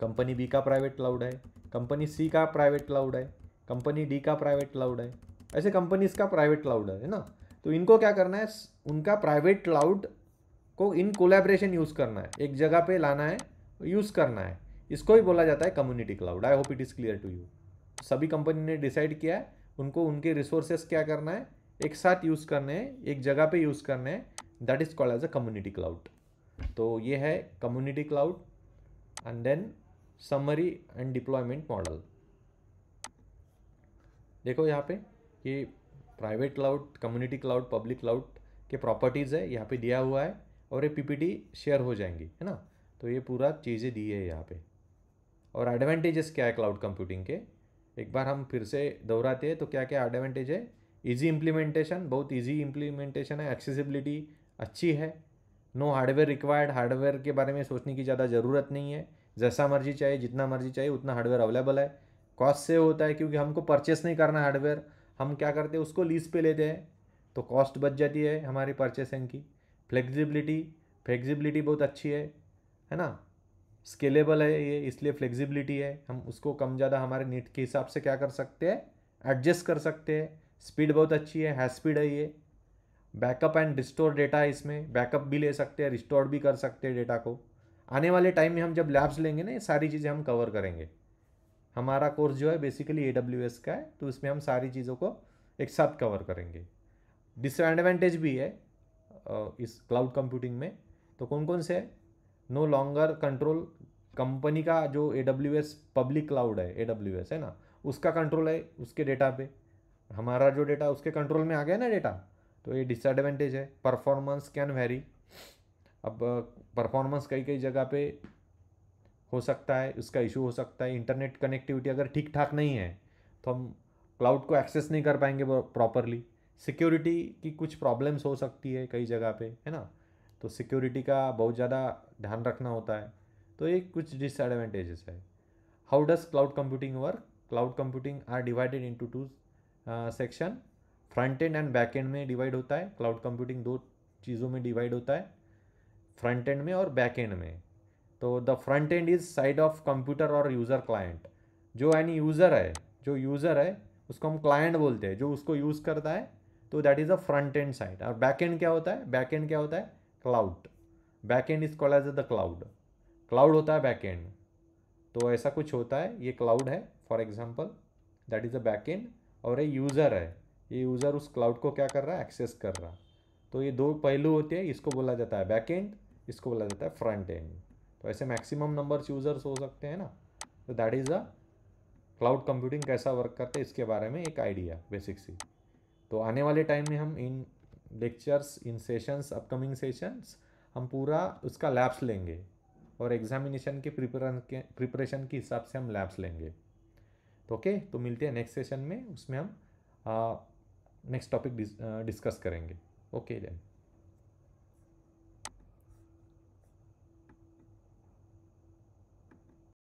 कंपनी बी का प्राइवेट क्लाउड है, कंपनी सी का प्राइवेट क्लाउड है, कंपनी डी का प्राइवेट क्लाउड है, ऐसे कंपनीज का प्राइवेट क्लाउड है ना। तो इनको क्या करना है, उनका प्राइवेट क्लाउड को इन कोलैबोरेशन यूज़ करना है, एक जगह पे लाना है, यूज़ करना है। इसको ही बोला जाता है community cloud. I hope it is clear to you. सभी कंपनी ने डिसाइड किया है उनको उनके रिसोर्सेस क्या करना है, एक साथ यूज़ करने हैं, एक जगह पे यूज़ करने हैं, that is called as a community cloud. तो ये है community cloud. And then summary and deployment model. देखो यहाँ पे ये private cloud, community cloud, public cloud के प्रॉपर्टीज़ है यहाँ पे दिया हुआ है, और ये पीपीटी शेयर हो जाएंगी, है ना। तो ये पूरा चीज़ें दी है यहाँ पे। और एडवांटेजेस क्या है क्लाउड कंप्यूटिंग के, एक बार हम फिर से दोहराते हैं। तो क्या क्या एडवांटेज है, इजी इम्प्लीमेंटेशन, बहुत इजी इम्प्लीमेंटेशन है, एक्सेसिबिलिटी अच्छी है, नो हार्डवेयर रिक्वायर्ड, हार्डवेयर के बारे में सोचने की ज़्यादा ज़रूरत नहीं है, जैसा मर्जी चाहिए, जितना मर्जी चाहिए उतना हार्डवेयर अवेलेबल है। कॉस्ट सेव होता है क्योंकि हमको परचेस नहीं करना हार्डवेयर, हम क्या करते हैं उसको लीज पे लेते हैं, तो कॉस्ट बच जाती है हमारी परचेसिंग की। फ्लेक्सिबिलिटी, फ्लेक्सिबिलिटी बहुत अच्छी है ना। स्केलेबल है ये, इसलिए फ्लेक्सिबिलिटी है, हम उसको कम ज़्यादा हमारे नीड के हिसाब से क्या कर सकते हैं, एडजस्ट कर सकते हैं। स्पीड बहुत अच्छी है स्पीड है ये। बैकअप एंड रिस्टोर डेटा है इसमें, बैकअप भी ले सकते हैं, रिस्टोर भी कर सकते हैं डेटा को। आने वाले टाइम में हम जब लैब्स लेंगे ना, ये सारी चीज़ें हम कवर करेंगे। हमारा कोर्स जो है बेसिकली AWS का है, तो इसमें हम सारी चीज़ों को एक साथ कवर करेंगे। डिसएडवांटेज भी है इस क्लाउड कंप्यूटिंग में, तो कौन कौन से है, नो लॉन्गर कंट्रोल, कंपनी का जो AWS पब्लिक क्लाउड है, AWS है ना, उसका कंट्रोल है उसके डेटा पे, हमारा जो डेटा उसके कंट्रोल में आ गया ना डेटा, तो ये डिसएडवांटेज है। परफॉर्मेंस कैन वेरी, अब परफॉर्मेंस कई कई जगह पे हो सकता है, उसका इशू हो सकता है। इंटरनेट कनेक्टिविटी अगर ठीक ठाक नहीं है तो हम क्लाउड को एक्सेस नहीं कर पाएंगे प्रॉपरली। सिक्योरिटी की कुछ प्रॉब्लम्स हो सकती है कई जगह पे, है ना, तो सिक्योरिटी का बहुत ज़्यादा ध्यान रखना होता है। तो ये कुछ डिसएडवांटेजेस है। How does cloud computing work, cloud computing are divided into two section, front end and back end में डिवाइड होता है। क्लाउड कंप्यूटिंग दो चीज़ों में डिवाइड होता है, फ्रंट एंड में और बैक एंड में। तो the front end is side of computer और यूज़र क्लाइंट, जो यानी यूज़र है, जो यूज़र है उसको हम क्लाइंट बोलते हैं, जो उसको यूज़ करता है, तो that is a front end side. और बैक एंड क्या होता है, बैक एंड क्या होता है, cloud. Back end is called as the cloud, cloud होता है बैक एंड। तो ऐसा कुछ होता है, ये क्लाउड है for example, that is a back and, और ये यूज़र है, ये यूज़र उस क्लाउड को क्या कर रहा है, एक्सेस कर रहा। तो ये दो पहलू होते हैं, इसको बोला जाता है बैक एंड, इसको बोला जाता है फ्रंट एंड। तो ऐसे मैक्सिमम नंबर्स यूज़र्स हो सकते हैं ना। तो that is a cloud computing कैसा वर्क करते हैं इसके बारे में एक आइडिया बेसिक सी। तो आने वाले टाइम में हम इन लेक्चर्स, इन सेशंस, अपकमिंग सेशंस, हम पूरा उसका लैब्स लेंगे, और एग्जामिनेशन के प्रिपरेशन के हिसाब से हम लैब्स लेंगे। तो ओके, तो मिलते हैं नेक्स्ट सेशन में, उसमें हम नेक्स्ट टॉपिक डिस्कस करेंगे। Okay then.